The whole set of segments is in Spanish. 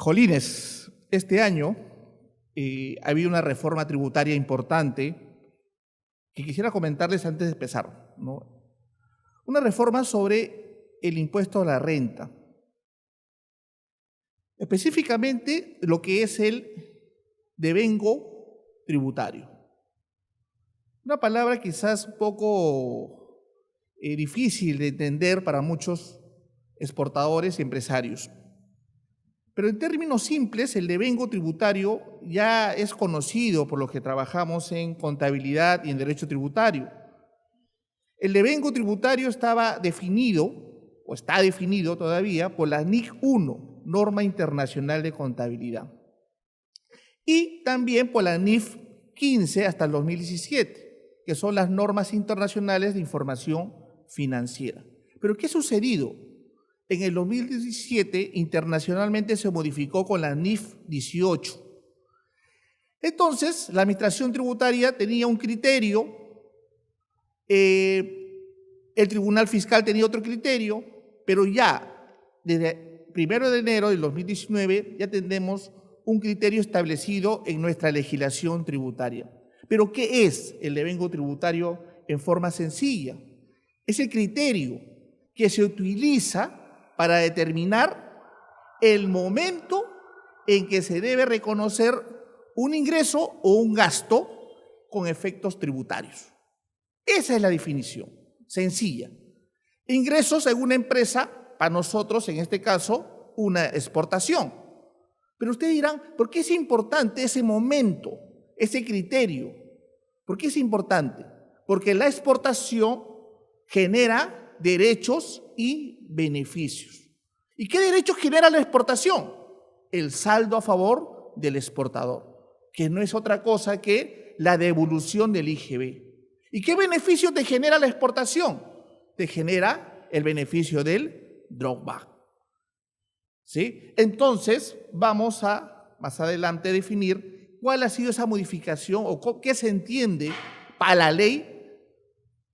Jolines, este año ha habido una reforma tributaria importante que quisiera comentarles antes de empezar, ¿no? Una reforma sobre el impuesto a la renta, específicamente lo que es el devengo tributario. Una palabra quizás un poco difícil de entender para muchos exportadores y empresarios. Pero en términos simples, el devengo tributario ya es conocido por los que trabajamos en contabilidad y en derecho tributario. El devengo tributario estaba definido, o está definido todavía, por la NIC 1, Norma Internacional de Contabilidad, y también por la NIF 15 hasta el 2017, que son las normas internacionales de información financiera. ¿Pero qué ha sucedido? En el 2017, internacionalmente se modificó con la NIF 18. Entonces, la administración tributaria tenía un criterio, el Tribunal Fiscal tenía otro criterio, pero ya desde 1 de enero del 2019 ya tenemos un criterio establecido en nuestra legislación tributaria. ¿Pero qué es el devengo tributario en forma sencilla? Es el criterio que se utiliza para determinar el momento en que se debe reconocer un ingreso o un gasto con efectos tributarios. Esa es la definición, sencilla. Ingresos en una empresa, para nosotros, en este caso, una exportación. Pero ustedes dirán, ¿por qué es importante ese momento, ese criterio? ¿Por qué es importante? Porque la exportación genera derechos y beneficios. ¿Y qué derechos genera la exportación? El saldo a favor del exportador, que no es otra cosa que la devolución del IGB. ¿Y qué beneficio te genera la exportación? Te genera el beneficio del drawback. ¿Sí? Entonces, vamos a más adelante definir cuál ha sido esa modificación o qué se entiende para la ley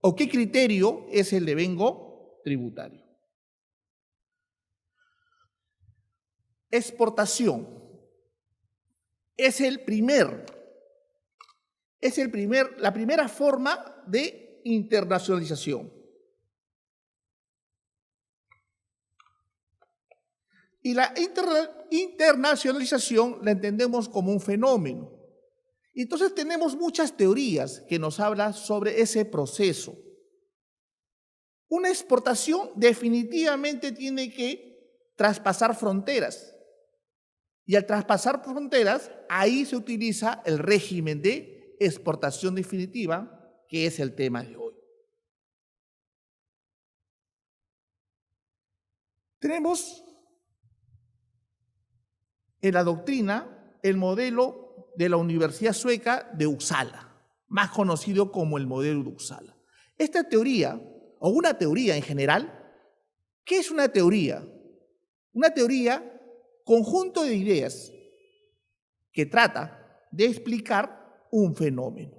o qué criterio es el devengo tributario. Exportación es la primera forma de internacionalización. Y la internacionalización la entendemos como un fenómeno. Entonces tenemos muchas teorías que nos hablan sobre ese proceso. Una exportación definitivamente tiene que traspasar fronteras. Y al traspasar fronteras, ahí se utiliza el régimen de exportación definitiva, que es el tema de hoy. Tenemos en la doctrina el modelo de la Universidad Sueca de Uppsala, más conocido como el modelo de Uppsala. Esta teoría, o una teoría en general, ¿qué es una teoría? Una teoría, conjunto de ideas que trata de explicar un fenómeno.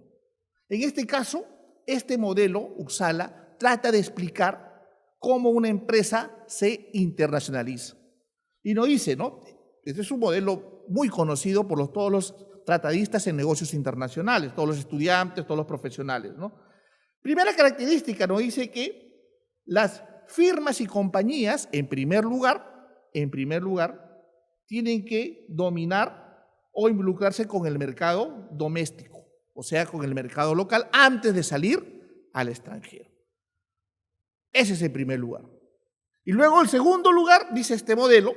En este caso, este modelo, Uppsala, trata de explicar cómo una empresa se internacionaliza. Y nos dice, ¿no? Este es un modelo muy conocido por todos los tratadistas en negocios internacionales, todos los estudiantes, todos los profesionales, ¿no? Primera característica, nos dice que las firmas y compañías, en primer lugar, tienen que dominar o involucrarse con el mercado doméstico, o sea, con el mercado local, antes de salir al extranjero. Ese es el primer lugar. Y luego, el segundo lugar, dice este modelo,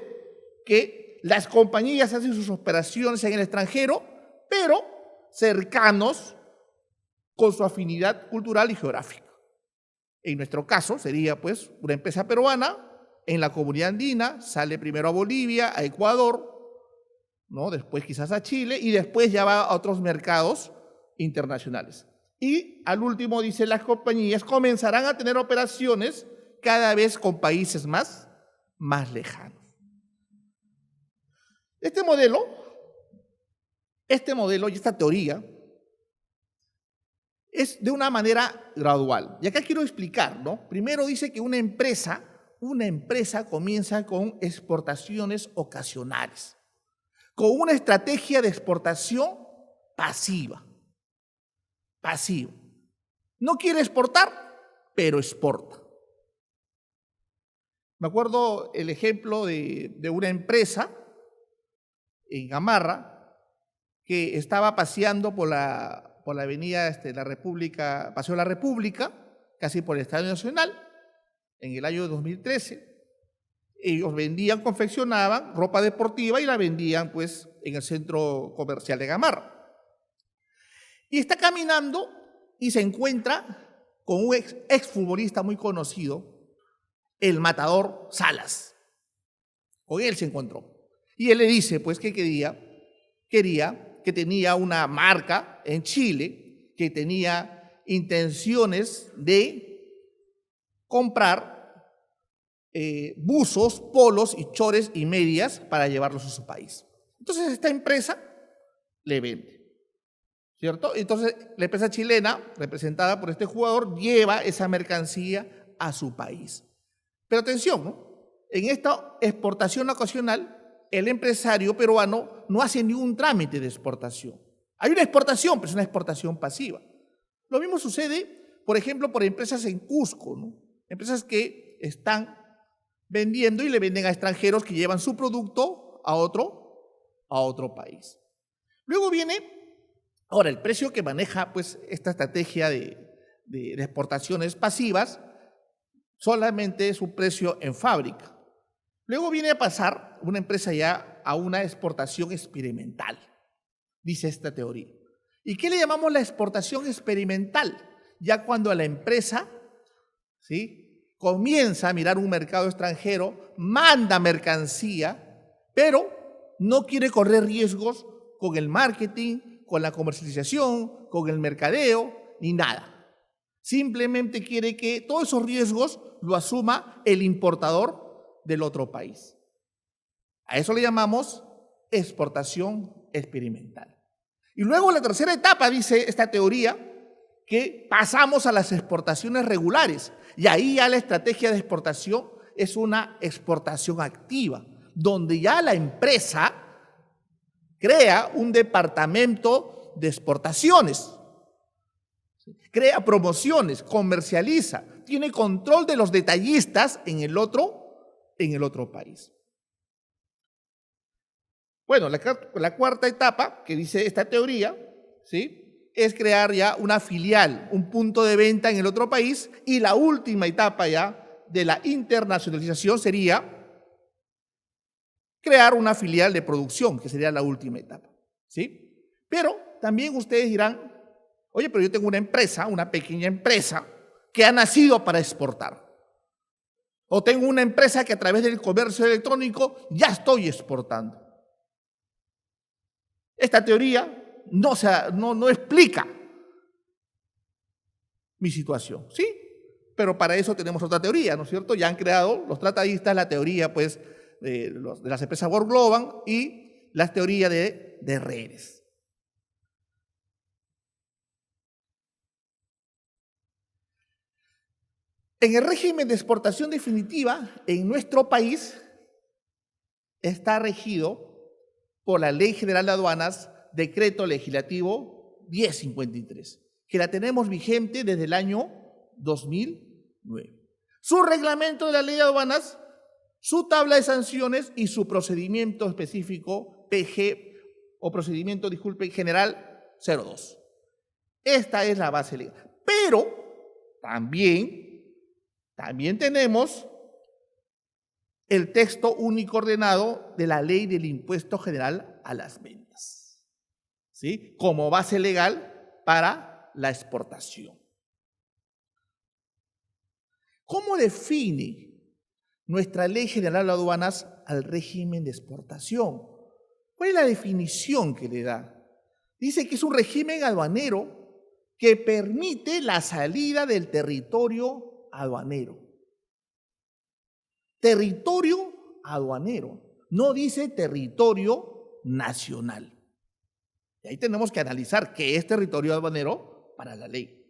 que las compañías hacen sus operaciones en el extranjero, pero cercanos con su afinidad cultural y geográfica. En nuestro caso, sería pues una empresa peruana en la comunidad andina, sale primero a Bolivia, a Ecuador, ¿no? Después quizás a Chile y después ya va a otros mercados internacionales. Y al último dice, las compañías comenzarán a tener operaciones cada vez con países más lejanos. Este modelo y esta teoría es de una manera gradual. Y acá quiero explicar, ¿no? Primero dice que una empresa comienza con exportaciones ocasionales. con una estrategia de exportación pasiva. Pasiva. No quiere exportar, pero exporta. Me acuerdo el ejemplo de una empresa en Gamarra que estaba paseando por la avenida La República, Paseo de la República, casi por el Estadio Nacional, en el año 2013. Ellos vendían, confeccionaban ropa deportiva y la vendían pues en el centro comercial de Gamarra. Y está caminando y se encuentra con un exfutbolista muy conocido, el Matador Salas. Con él se encontró. Y él le dice pues que quería que tenía una marca en Chile, que tenía intenciones de comprar buzos, polos y chores y medias para llevarlos a su país. Entonces esta empresa le vende, ¿cierto? Entonces la empresa chilena, representada por este jugador, lleva esa mercancía a su país. Pero atención, ¿no? En esta exportación ocasional, el empresario peruano no hace ningún trámite de exportación. Hay una exportación, pero es una exportación pasiva. Lo mismo sucede, por ejemplo, por empresas en Cusco, ¿no? Empresas que están vendiendo y le venden a extranjeros que llevan su producto a otro país. Luego viene, ahora, el precio que maneja pues, esta estrategia de exportaciones pasivas solamente es un precio en fábrica. Luego viene a pasar una empresa ya a una exportación experimental, dice esta teoría. ¿Y qué le llamamos la exportación experimental? Ya cuando la empresa, ¿sí?, comienza a mirar un mercado extranjero, manda mercancía, pero no quiere correr riesgos con el marketing, con la comercialización, con el mercadeo, ni nada. Simplemente quiere que todos esos riesgos lo asuma el importador del otro país. A eso le llamamos exportación experimental. Y luego la tercera etapa, dice esta teoría, que pasamos a las exportaciones regulares. Y ahí ya la estrategia de exportación es una exportación activa, donde ya la empresa crea un departamento de exportaciones, crea promociones, comercializa, tiene control de los detallistas en el otro país. Bueno, la cuarta etapa que dice esta teoría, ¿sí?, es crear ya una filial, un punto de venta en el otro país, y la última etapa ya de la internacionalización sería crear una filial de producción, que sería la última etapa, ¿sí? Pero también ustedes dirán, oye, pero yo tengo una empresa, una pequeña empresa, que ha nacido para exportar. O tengo una empresa que a través del comercio electrónico ya estoy exportando. Esta teoría no explica mi situación, ¿sí? Pero para eso tenemos otra teoría, ¿no es cierto? Ya han creado los tratadistas la teoría, pues, de las empresas World Global y la teoría de redes. En el régimen de exportación definitiva, en nuestro país, está regido por la Ley General de Aduanas, Decreto Legislativo 1053, que la tenemos vigente desde el año 2009. Su reglamento de la Ley de Aduanas, su tabla de sanciones y su procedimiento específico general 02. Esta es la base legal. Pero también tenemos el texto único ordenado de la Ley del Impuesto General a las Ventas, ¿sí?, como base legal para la exportación. ¿Cómo define nuestra Ley General de Aduanas al régimen de exportación? ¿Cuál es la definición que le da? Dice que es un régimen aduanero que permite la salida del territorio aduanero. Territorio aduanero, no dice territorio nacional. Y ahí tenemos que analizar qué es territorio aduanero para la ley.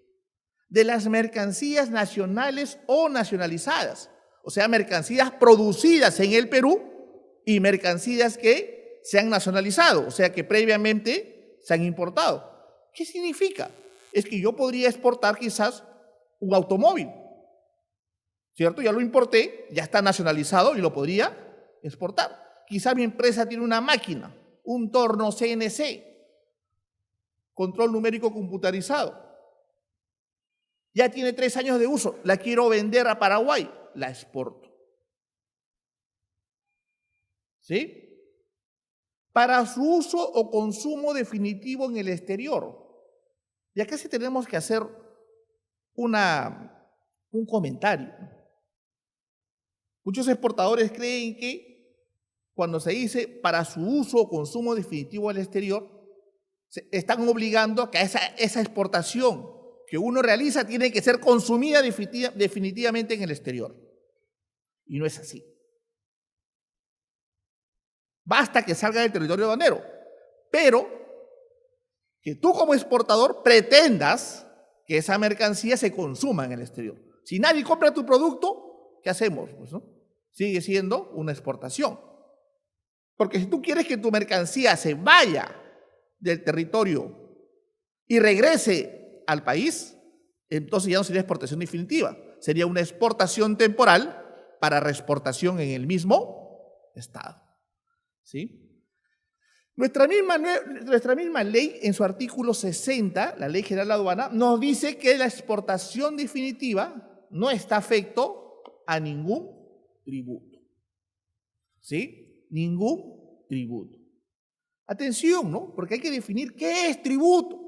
De las mercancías nacionales o nacionalizadas, o sea, mercancías producidas en el Perú y mercancías que se han nacionalizado, o sea que previamente se han importado. ¿Qué significa? Es que yo podría exportar quizás un automóvil, ¿cierto? Ya lo importé, ya está nacionalizado y lo podría exportar. Quizás mi empresa tiene una máquina, un torno CNC, control numérico computarizado. Ya tiene 3 años de uso, la quiero vender a Paraguay, la exporto. ¿Sí? Para su uso o consumo definitivo en el exterior. Y acá sí tenemos que hacer un comentario. Muchos exportadores creen que cuando se dice para su uso o consumo definitivo al exterior, se están obligando a que esa exportación que uno realiza tiene que ser consumida definitivamente en el exterior. Y no es así. Basta que salga del territorio aduanero, pero que tú como exportador pretendas que esa mercancía se consuma en el exterior. Si nadie compra tu producto, ¿qué hacemos? Pues, ¿no? Sigue siendo una exportación. Porque si tú quieres que tu mercancía se vaya del territorio y regrese al país, entonces ya no sería exportación definitiva, sería una exportación temporal para reexportación en el mismo estado. ¿Sí? Nuestra misma ley, en su artículo 60, la Ley General de Aduana, nos dice que la exportación definitiva no está afecto a ningún tributo. ¿Sí? Ningún tributo. Atención, ¿no? Porque hay que definir qué es tributo.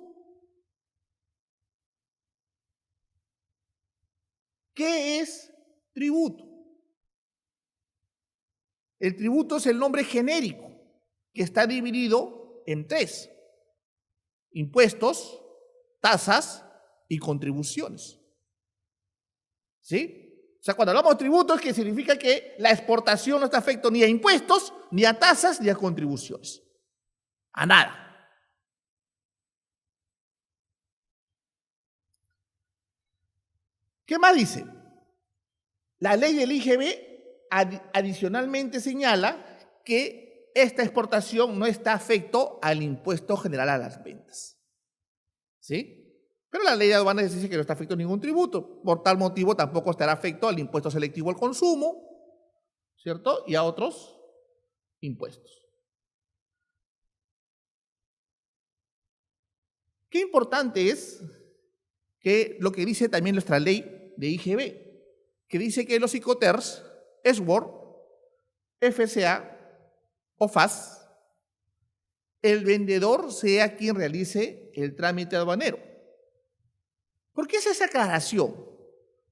¿Qué es tributo? El tributo es el nombre genérico que está dividido en 3: impuestos, tasas y contribuciones. ¿Sí? O sea, cuando hablamos de tributo es que significa que la exportación no está afecto ni a impuestos, ni a tasas, ni a contribuciones. A nada. ¿Qué más dice? La ley del IGB adicionalmente señala que esta exportación no está afecto al impuesto general a las ventas. ¿Sí? Pero la ley de aduanas dice que no está afecto a ningún tributo. Por tal motivo tampoco estará afecto al impuesto selectivo al consumo, ¿cierto? Y a otros impuestos. Qué importante es que lo que dice también nuestra ley de IGB, que dice que los Icoters, SWOR, FCA o FAS, el vendedor sea quien realice el trámite aduanero. ¿Por qué es esa aclaración?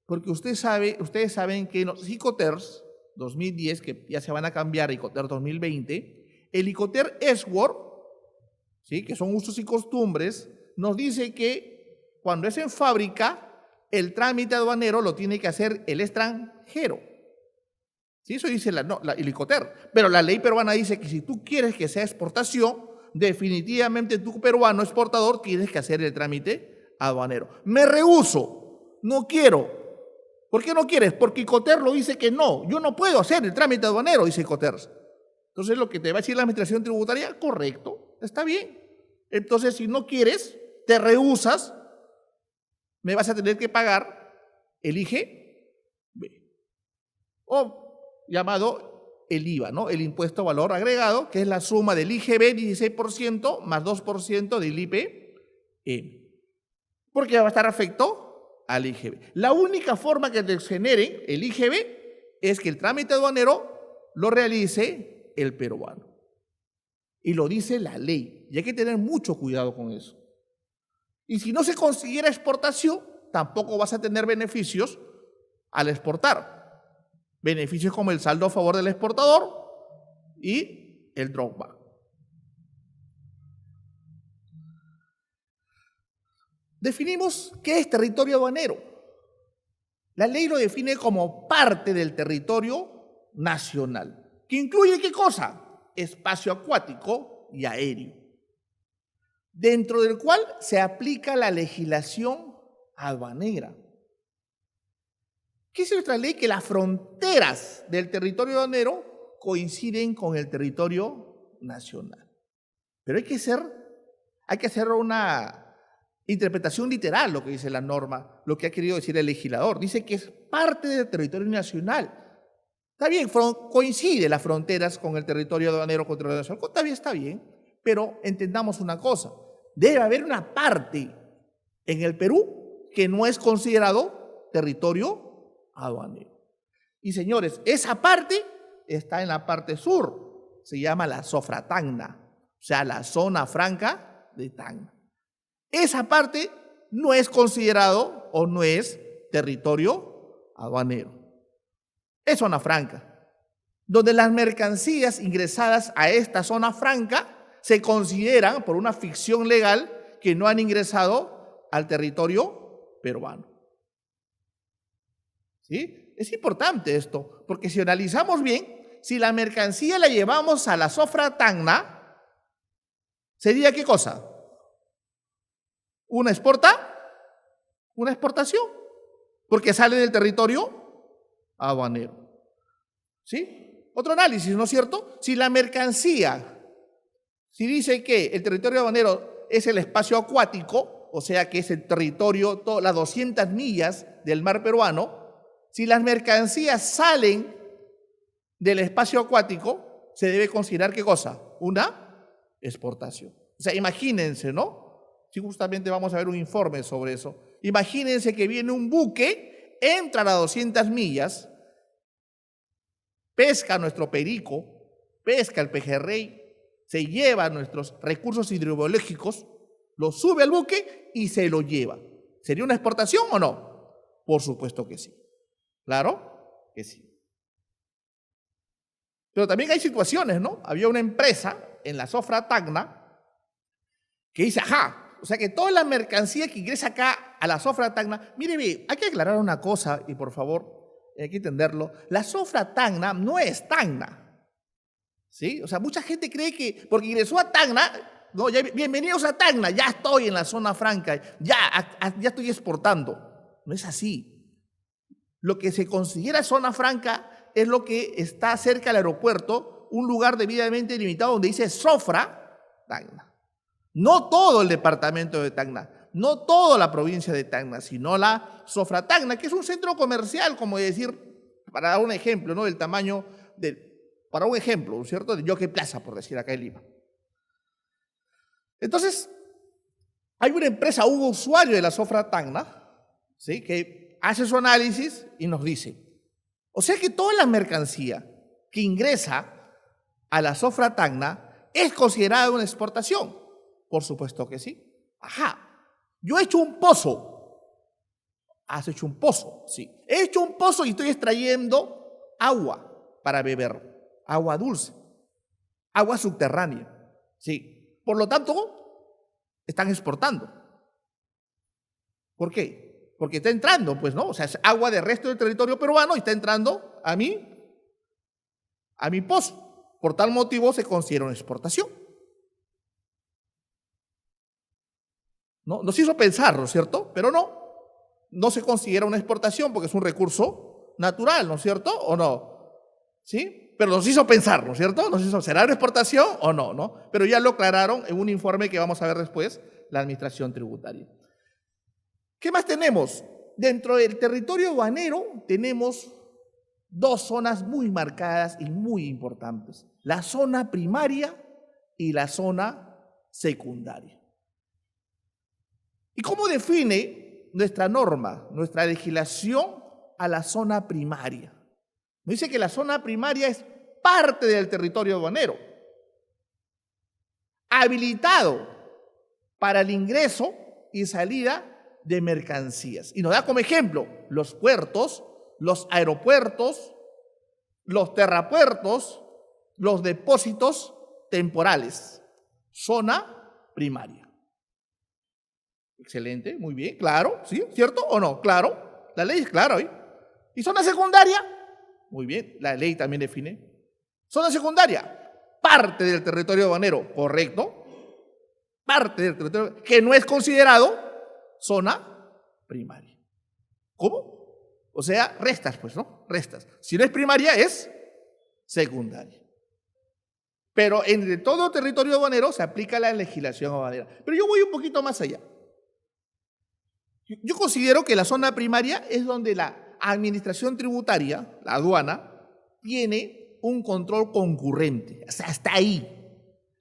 Porque ustedes saben que los Icoters 2010, que ya se van a cambiar a Icoter 2020, el Icoter SWOR, ¿sí?, que son usos y costumbres, nos dice que cuando es en fábrica, el trámite aduanero lo tiene que hacer el extranjero. ¿Sí? Eso dice el Icoter. Pero la ley peruana dice que si tú quieres que sea exportación, definitivamente tú, peruano exportador, tienes que hacer el trámite aduanero. Me rehúso, no quiero. ¿Por qué no quieres? Porque Icoter lo dice que no, yo no puedo hacer el trámite aduanero, dice Icoter. Entonces lo que te va a decir la administración tributaria, correcto, está bien. Entonces si no quieres, te rehusas, me vas a tener que pagar el IGB, o llamado el IVA, ¿no? El impuesto a valor agregado, que es la suma del IGB 16% más 2% del IPM, porque va a estar afecto al IGB. La única forma que te genere el IGB es que el trámite aduanero lo realice el peruano. Y lo dice la ley, y hay que tener mucho cuidado con eso. Y si no se consiguiera exportación, tampoco vas a tener beneficios al exportar. Beneficios como el saldo a favor del exportador y el drawback. Definimos qué es territorio aduanero. La ley lo define como parte del territorio nacional, que incluye ¿qué cosa? Espacio acuático y aéreo, dentro del cual se aplica la legislación aduanera. ¿Qué dice nuestra ley? Que las fronteras del territorio aduanero coinciden con el territorio nacional. Pero hay que hacer una interpretación literal lo que dice la norma, lo que ha querido decir el legislador. Dice que es parte del territorio nacional. Está bien, coincide las fronteras con el territorio aduanero con el territorio nacional. Está bien, pero entendamos una cosa. Debe haber una parte en el Perú que no es considerado territorio aduanero. Y señores, esa parte está en la parte sur. Se llama la Zofra Tacna, o sea, la zona franca de Tacna. Esa parte no es considerado o no es territorio aduanero. Es zona franca, donde las mercancías ingresadas a esta zona franca se consideran, por una ficción legal, que no han ingresado al territorio peruano. ¿Sí? Es importante esto, porque si analizamos bien, si la mercancía la llevamos a la Zofra Tacna, ¿sería qué cosa? ¿Una exportación? Porque sale del territorio aduanero. ¿Sí? Otro análisis, ¿no es cierto? Si la mercancía, si dice que el territorio aduanero es el espacio acuático, o sea que es el territorio, las 200 millas del mar peruano, si las mercancías salen del espacio acuático, se debe considerar ¿qué cosa? Una exportación. O sea, imagínense, ¿no? Sí, justamente vamos a ver un informe sobre eso. Imagínense que viene un buque, entra a las 200 millas, pesca nuestro perico, pesca el pejerrey, se lleva nuestros recursos hidrobiológicos, lo sube al buque y se lo lleva. ¿Sería una exportación o no? Por supuesto que sí. Claro que sí. Pero también hay situaciones, ¿no? Había una empresa en la Zofra Tacna que dice, o sea que toda la mercancía que ingresa acá a la Zofra Tacna, mire, hay que aclarar una cosa y por favor, hay que entenderlo. La Zofra Tacna no es Tacna, ¿sí? O sea, mucha gente cree que porque ingresó a Tacna, no, ya, bienvenidos a Tacna, ya estoy en la zona franca, ya estoy exportando. No es así. Lo que se considera zona franca es lo que está cerca del aeropuerto, un lugar debidamente limitado donde dice Zofra Tacna. No todo el departamento de Tacna, no toda la provincia de Tacna, sino la Zofra Tacna, que es un centro comercial, como decir, para dar un ejemplo, ¿no? Del tamaño, para un ejemplo, ¿cierto? De Yoke Plaza, por decir acá en Lima. Entonces, hay una empresa, un usuario de la Zofra Tacna, ¿sí? Que hace su análisis y nos dice, o sea que toda la mercancía que ingresa a la Zofra Tacna es considerada una exportación. Por supuesto que sí. Yo he hecho un pozo. ¿Has hecho un pozo? Sí. He hecho un pozo y estoy extrayendo agua para beber. Agua dulce. Agua subterránea. Sí. Por lo tanto, están exportando. ¿Por qué? Porque está entrando, pues, ¿no? O sea, es agua del resto del territorio peruano y está entrando a mi pozo. Por tal motivo se considera una exportación. ¿No? Nos hizo pensar, ¿no es cierto? Pero no se considera una exportación porque es un recurso natural, ¿no es cierto? ¿O no? ¿Sí? Pero nos hizo pensar, ¿no es cierto? ¿Será una exportación o no? ¿No? Pero ya lo aclararon en un informe que vamos a ver después, la Administración Tributaria. ¿Qué más tenemos? Dentro del territorio aduanero tenemos dos zonas muy marcadas y muy importantes. La zona primaria y la zona secundaria. ¿Y cómo define nuestra norma, nuestra legislación a la zona primaria? Nos dice que la zona primaria es parte del territorio aduanero, habilitado para el ingreso y salida de mercancías. Y nos da como ejemplo los puertos, los aeropuertos, los terrapuertos, los depósitos temporales. Zona primaria. Excelente, muy bien, claro, ¿sí? ¿Cierto o no? Claro, la ley es clara hoy. ¿Y zona secundaria? Muy bien, la ley también define. Zona secundaria, parte del territorio aduanero, correcto. Parte del territorio que no es considerado zona primaria. ¿Cómo? O sea, restas, pues, ¿no? Restas. Si no es primaria, es secundaria. Pero en todo territorio aduanero se aplica la legislación aduanera. Pero yo voy un poquito más allá. Yo considero que la zona primaria es donde la administración tributaria, la aduana, tiene un control concurrente. O sea, está ahí.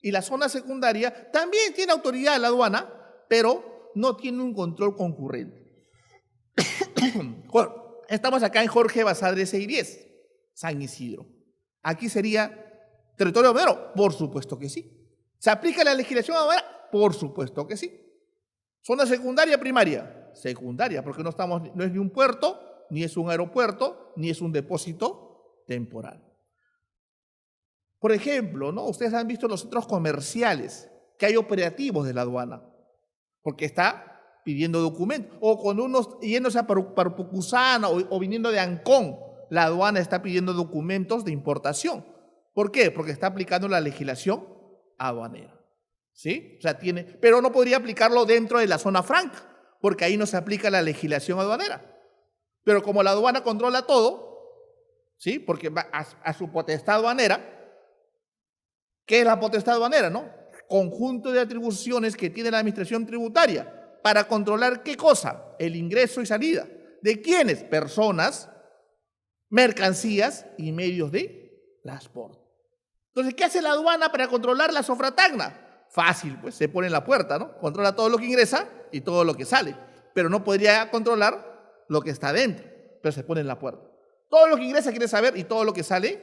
Y la zona secundaria también tiene autoridad de la aduana, pero no tiene un control concurrente. Estamos acá en Jorge Basadre 610, San Isidro. Aquí sería territorio aduanero, por supuesto que sí. ¿Se aplica la legislación aduanera? Por supuesto que sí. ¿Zona secundaria, primaria? Secundaria, porque no es ni un puerto, ni es un aeropuerto, ni es un depósito temporal. Por ejemplo, ¿no? Ustedes han visto en los centros comerciales que hay operativos de la aduana, porque está pidiendo documentos. O cuando uno yéndose a Pucusana o viniendo de Ancón, la aduana está pidiendo documentos de importación. ¿Por qué? Porque está aplicando la legislación aduanera. ¿Sí? O sea, pero no podría aplicarlo dentro de la zona franca, porque ahí no se aplica la legislación aduanera. Pero como la aduana controla todo, ¿sí? Porque va a su potestad aduanera. ¿Qué es la potestad aduanera, no? Conjunto de atribuciones que tiene la administración tributaria para controlar ¿qué cosa? El ingreso y salida. ¿De quiénes? Personas, mercancías y medios de transporte. Entonces, ¿qué hace la aduana para controlar la sofratagna? Fácil, pues se pone en la puerta, ¿no? Controla todo lo que ingresa y todo lo que sale, pero no podría controlar lo que está dentro, pero se pone en la puerta. Todo lo que ingresa quiere saber y todo lo que sale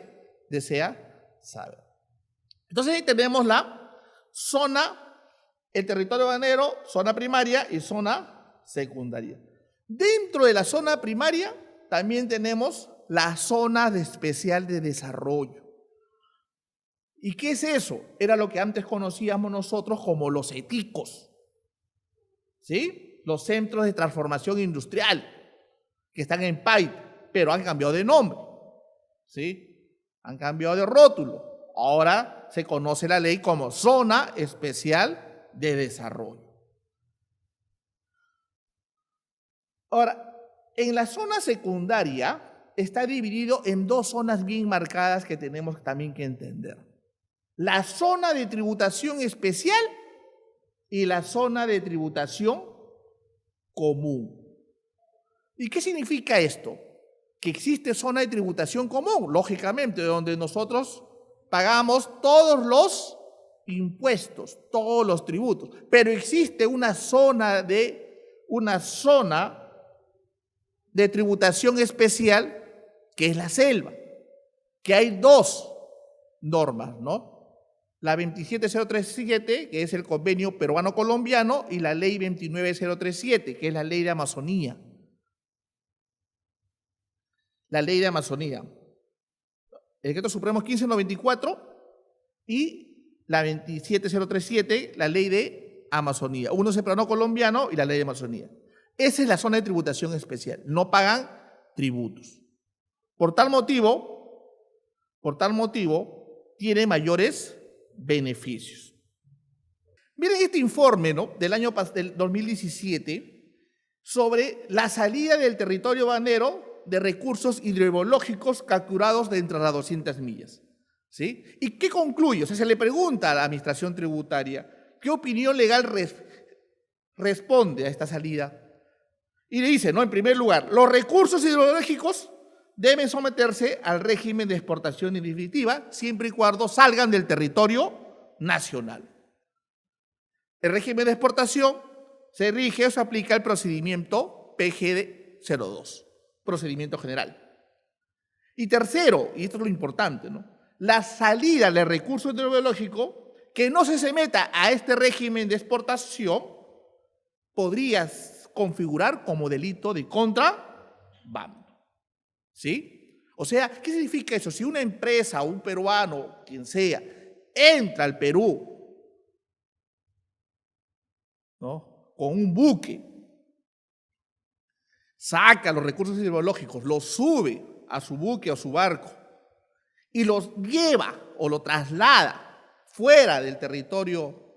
desea saber. Entonces ahí tenemos la zona, el territorio aduanero, zona primaria y zona secundaria. Dentro de la zona primaria también tenemos la zona especial de desarrollo. ¿Y qué es eso? Era lo que antes conocíamos nosotros como los ETICOS, ¿sí? Los centros de transformación industrial, que están en PAIT, pero han cambiado de nombre, ¿sí? Han cambiado de rótulo. Ahora se conoce la ley como Zona Especial de Desarrollo. Ahora, en la zona secundaria está dividido en dos zonas bien marcadas que tenemos también que entender. La zona de tributación especial y la zona de tributación común. ¿Y qué significa esto? Que existe zona de tributación común, lógicamente, donde nosotros pagamos todos los impuestos, todos los tributos, pero existe una zona de tributación especial que es la selva, que hay dos normas, ¿no? La 27037, que es el convenio peruano-colombiano, y la ley 29037, que es la ley de Amazonía. La ley de Amazonía. El decreto supremo 1594 y la 27037, la ley de Amazonía. Uno es el peruano-colombiano y la ley de Amazonía. Esa es la zona de tributación especial. No pagan tributos. Por tal motivo, tiene mayores beneficios. Miren este informe, ¿no?, del 2017 sobre la salida del territorio aduanero de recursos hidrobiológicos capturados dentro de las 200 millas. ¿Sí? ¿Y qué concluye? O sea, se le pregunta a la administración tributaria qué opinión legal responde a esta salida. Y le dice, ¿no?, en primer lugar, los recursos hidrobiológicos deben someterse al régimen de exportación indefinitiva siempre y cuando salgan del territorio nacional. El régimen de exportación se rige o se aplica el procedimiento PGD 02, procedimiento general. Y tercero, y esto es lo importante, ¿no?, la salida del recurso hidrobiológico que no se meta a este régimen de exportación podría configurar como delito de contrabando. ¿Sí? O sea, ¿qué significa eso? Si una empresa o un peruano, quien sea, entra al Perú, ¿no?, con un buque, saca los recursos hidrobiológicos, los sube a su buque o su barco y los lleva o lo traslada fuera del territorio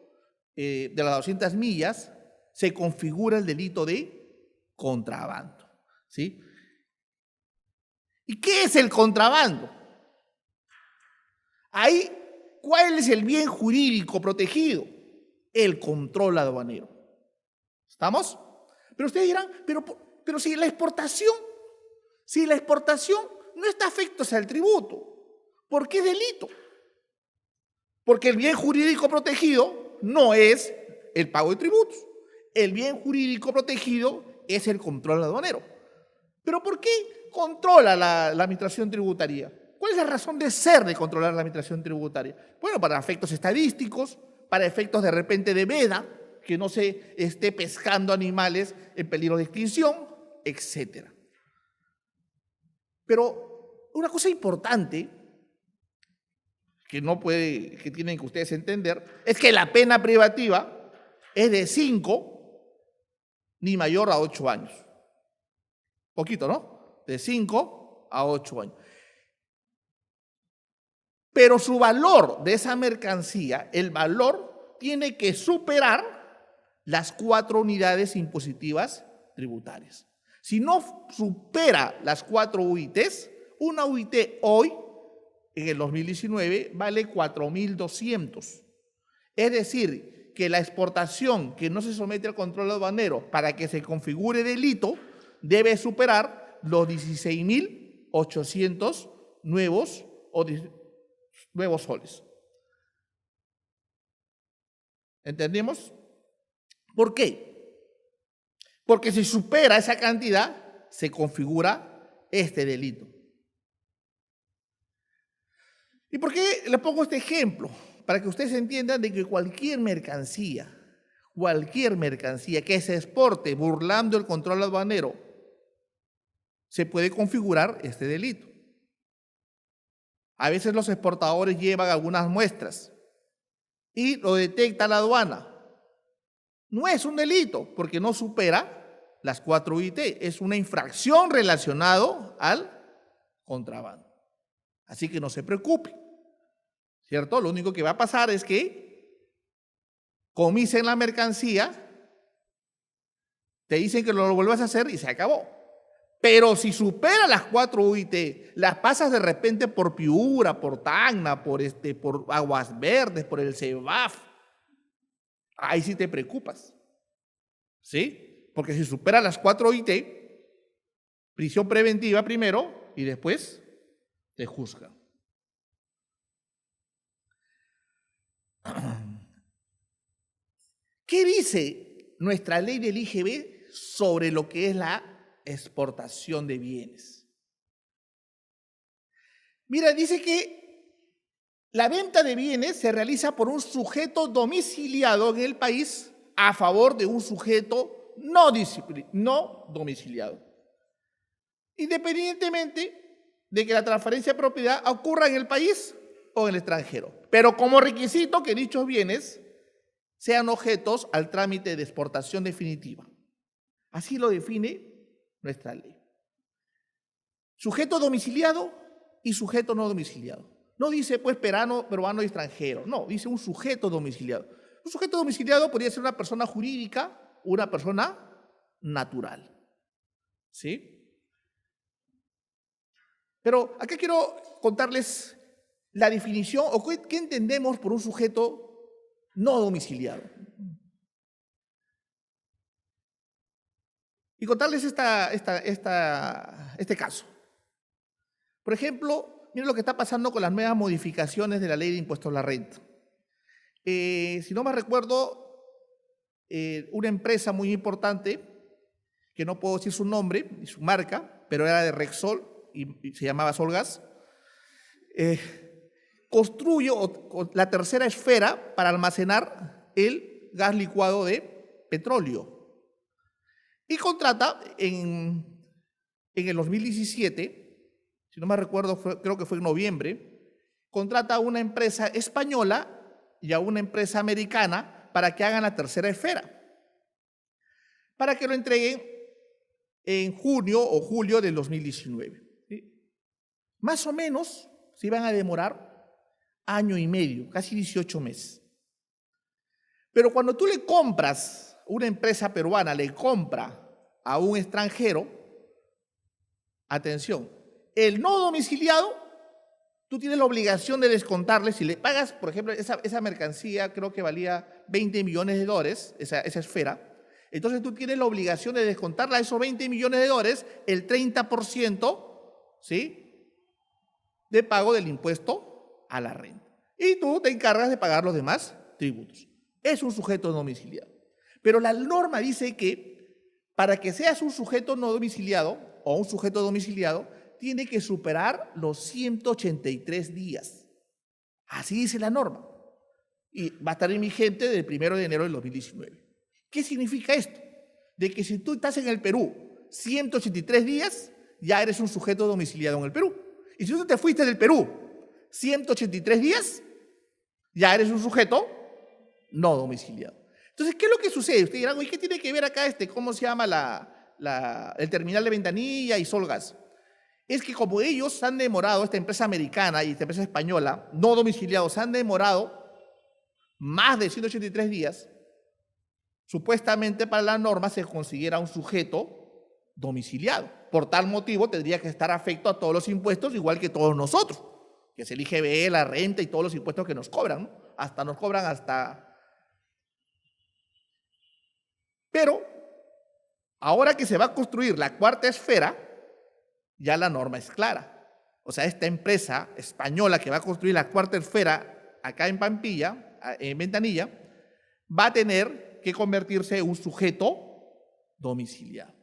de las 200 millas, se configura el delito de contrabando. ¿Sí? ¿Y qué es el contrabando? Ahí, ¿Cuál es el bien jurídico protegido? El control aduanero. ¿Estamos? Pero ustedes dirán, pero si la exportación no está afecto al tributo, ¿por qué es delito? Porque el bien jurídico protegido no es el pago de tributos. El bien jurídico protegido es el control aduanero. ¿Pero por qué controla la administración tributaria? ¿Cuál es la razón de ser de controlar la administración tributaria? Bueno, para efectos estadísticos, para efectos de repente de veda, que no se esté pescando animales en peligro de extinción, etc. Pero una cosa importante que tienen que ustedes entender, es que la pena privativa es de 5 ni mayor a 8 años. Poquito, ¿no? De 5 a 8 años. Pero su valor de esa mercancía, el valor tiene que superar las 4 unidades impositivas tributarias. Si no supera las 4 UITs, una UIT hoy, en el 2019, vale 4.200. Es decir, que la exportación que no se somete al control aduanero para que se configure delito debe superar los 16.800 nuevos soles. ¿Entendemos? ¿Por qué? Porque si supera esa cantidad, se configura este delito. ¿Y por qué les pongo este ejemplo? Para que ustedes entiendan de que cualquier mercancía que se exporte burlando el control aduanero, se puede configurar este delito. A veces los exportadores llevan algunas muestras y lo detecta la aduana. No es un delito porque no supera las 4 UIT, es una infracción relacionada al contrabando. Así que no se preocupe, ¿cierto? Lo único que va a pasar es que comisen la mercancía, te dicen que lo vuelvas a hacer y se acabó. Pero si supera las 4 UIT, las pasas de repente por Piura, por Tacna, por Aguas Verdes, por el CEBAF, ahí sí te preocupas, ¿sí? Porque si supera las 4 OIT, prisión preventiva primero y después te juzgan. ¿Qué dice nuestra ley del IGB sobre lo que es la exportación de bienes? Mira, dice que la venta de bienes se realiza por un sujeto domiciliado en el país a favor de un sujeto no domiciliado, independientemente de que la transferencia de propiedad ocurra en el país o en el extranjero, pero como requisito que dichos bienes sean objetos al trámite de exportación definitiva. Así lo define nuestra ley. Sujeto domiciliado y sujeto no domiciliado. No dice pues peruano y extranjero, no, dice un sujeto domiciliado. Un sujeto domiciliado podría ser una persona jurídica o una persona natural, ¿sí? Pero acá quiero contarles la definición o qué entendemos por un sujeto no domiciliado. Y contarles este caso. Por ejemplo, miren lo que está pasando con las nuevas modificaciones de la ley de impuestos a la renta. Si no me recuerdo, una empresa muy importante, que no puedo decir su nombre ni su marca, pero era de Rexol y se llamaba Solgas, construyó la tercera esfera para almacenar el gas licuado de petróleo. Y contrata en el 2017, si no me recuerdo, creo que fue en noviembre, contrata a una empresa española y a una empresa americana para que hagan la tercera esfera, para que lo entreguen en junio o julio del 2019. ¿Sí? Más o menos se iban a demorar año y medio, casi 18 meses. Pero cuando tú le compras, una empresa peruana le compra a un extranjero, atención, el no domiciliado tú tienes la obligación de descontarle, si le pagas, por ejemplo, esa mercancía creo que valía 20 millones de dólares, esa esfera, entonces tú tienes la obligación de descontarle a esos 20 millones de dólares el 30%, ¿sí?, de pago del impuesto a la renta. Y tú te encargas de pagar los demás tributos. Es un sujeto domiciliado. Pero la norma dice que para que seas un sujeto no domiciliado o un sujeto domiciliado, tiene que superar los 183 días. Así dice la norma. Y va a estar vigente del 1 de enero del 2019. ¿Qué significa esto? De que si tú estás en el Perú 183 días, ya eres un sujeto domiciliado en el Perú. Y si tú te fuiste del Perú 183 días, ya eres un sujeto no domiciliado. Entonces, ¿qué es lo que sucede? Ustedes dirán, oye, ¿qué tiene que ver acá cómo se llama el terminal de Ventanilla y Solgas? Es que como ellos han demorado, esta empresa americana y esta empresa española, no domiciliados, han demorado más de 183 días, supuestamente para la norma se considera un sujeto domiciliado. Por tal motivo tendría que estar afecto a todos los impuestos, igual que todos nosotros, que es el IGB, la renta y todos los impuestos que nos cobran, ¿no? Nos cobran hasta... Pero, ahora que se va a construir la cuarta esfera, ya la norma es clara. O sea, esta empresa española que va a construir la cuarta esfera acá en Pampilla, en Ventanilla, va a tener que convertirse en un sujeto domiciliado.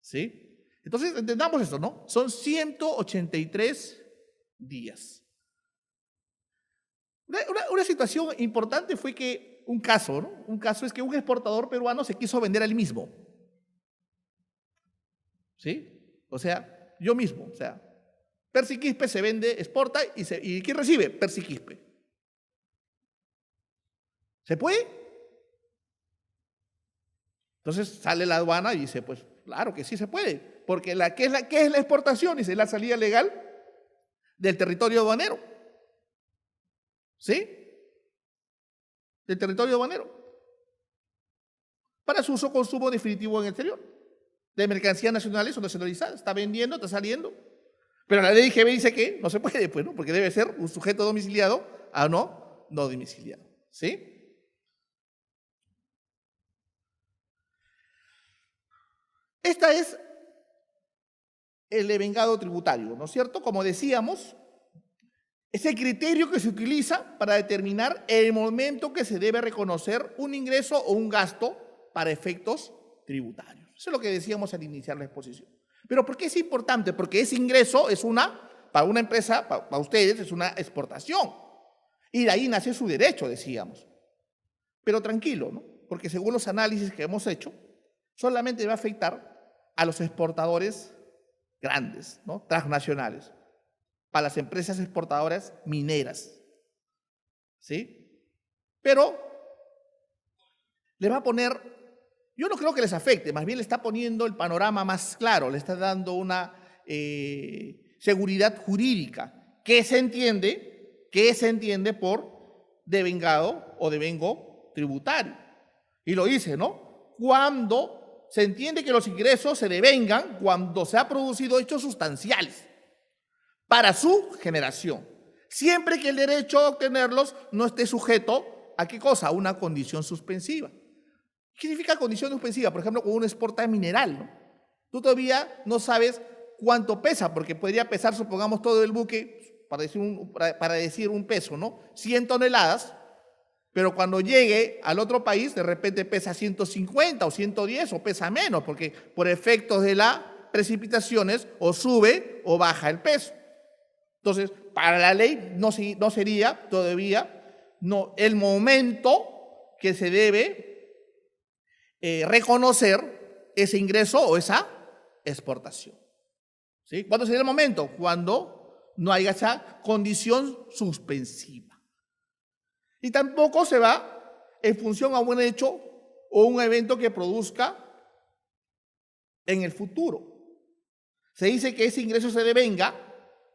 ¿Sí? Entonces, entendamos esto, ¿no? Son 183 días. Una situación importante fue que un caso, ¿no? Un caso es que un exportador peruano se quiso vender a él mismo. ¿Sí? O sea, yo mismo, o sea, Percy Quispe se vende, exporta y ¿quién recibe? Percy Quispe. ¿Se puede? Entonces sale la aduana y dice, pues claro que sí se puede, porque ¿qué es la exportación? Dice, la salida legal del territorio aduanero. ¿Sí? Del territorio aduanero. Para su uso o consumo definitivo en el exterior. De mercancías nacionales o nacionalizadas. Está vendiendo, está saliendo. Pero la ley IGB dice que no se puede, pues, ¿no? Porque debe ser un sujeto domiciliado a no domiciliado. ¿Sí? Esta es el devengado tributario, ¿no es cierto? Como decíamos, es el criterio que se utiliza para determinar el momento que se debe reconocer un ingreso o un gasto para efectos tributarios. Eso es lo que decíamos al iniciar la exposición. ¿Pero por qué es importante? Porque ese ingreso es para una empresa, para ustedes, es una exportación. Y de ahí nace su derecho, decíamos. Pero tranquilo, ¿no? Porque según los análisis que hemos hecho, solamente va a afectar a los exportadores grandes, ¿no? Transnacionales, para las empresas exportadoras mineras. ¿Sí? Pero les va a poner, yo no creo que les afecte, más bien le está poniendo el panorama más claro, le está dando una seguridad jurídica que se entiende por devengado o devengo tributario. Y lo dice, ¿no? Cuando se entiende que los ingresos se devengan cuando se han producido hechos sustanciales para su generación, siempre que el derecho a obtenerlos no esté sujeto a ¿qué cosa? A una condición suspensiva. ¿Qué significa condición suspensiva? Por ejemplo, cuando uno exporta mineral, ¿no? Tú todavía no sabes cuánto pesa, porque podría pesar, supongamos, todo el buque, para decir un peso, ¿no? 100 toneladas, pero cuando llegue al otro país, de repente pesa 150 o 110 o pesa menos, porque por efectos de las precipitaciones o sube o baja el peso. Entonces, para la ley no sería todavía el momento que se debe reconocer ese ingreso o esa exportación. ¿Sí? ¿Cuándo sería el momento? Cuando no haya esa condición suspensiva. Y tampoco se va en función a un hecho o un evento que produzca en el futuro. Se dice que ese ingreso se devenga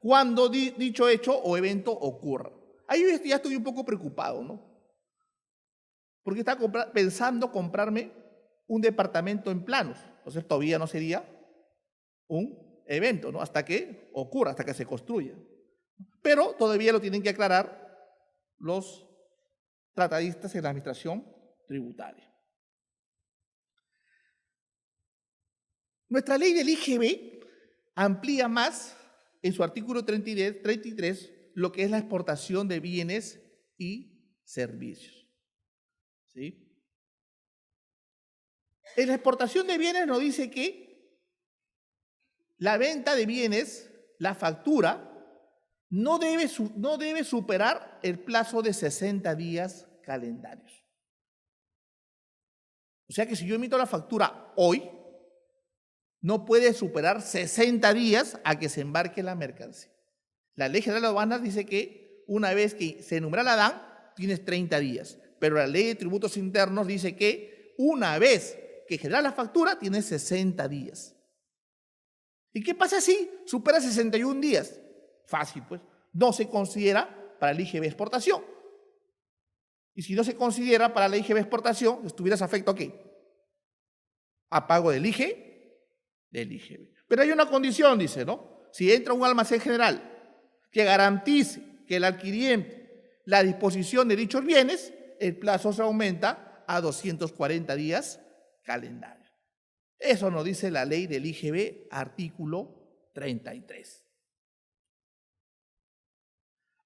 cuando dicho hecho o evento ocurra. Ahí ya estoy un poco preocupado, ¿no? Porque está pensando comprarme un departamento en planos. Entonces todavía no sería un evento, ¿no? Hasta que ocurra, hasta que se construya. Pero todavía lo tienen que aclarar los tratadistas en la administración tributaria. Nuestra ley del IGB amplía más en su artículo 33 lo que es la exportación de bienes y servicios. ¿Sí? En la exportación de bienes nos dice que la venta de bienes, la factura, no debe superar el plazo de 60 días calendarios. O sea que si yo emito la factura hoy, no puede superar 60 días a que se embarque la mercancía. La Ley General de Aduanas dice que una vez que se enumera la DAN, tienes 30 días. Pero la Ley de Tributos Internos dice que una vez que genera la factura, tienes 60 días. ¿Y qué pasa si supera 61 días? Fácil, pues. No se considera para el IGB exportación. Y si no se considera para la IGB exportación, estuvieras afecto a ¿qué? A pago del IGB. Pero hay una condición, dice, ¿no? Si entra un almacén general que garantice que el adquiriente la disposición de dichos bienes, el plazo se aumenta a 240 días calendarios. Eso nos dice la ley del IGB, artículo 33.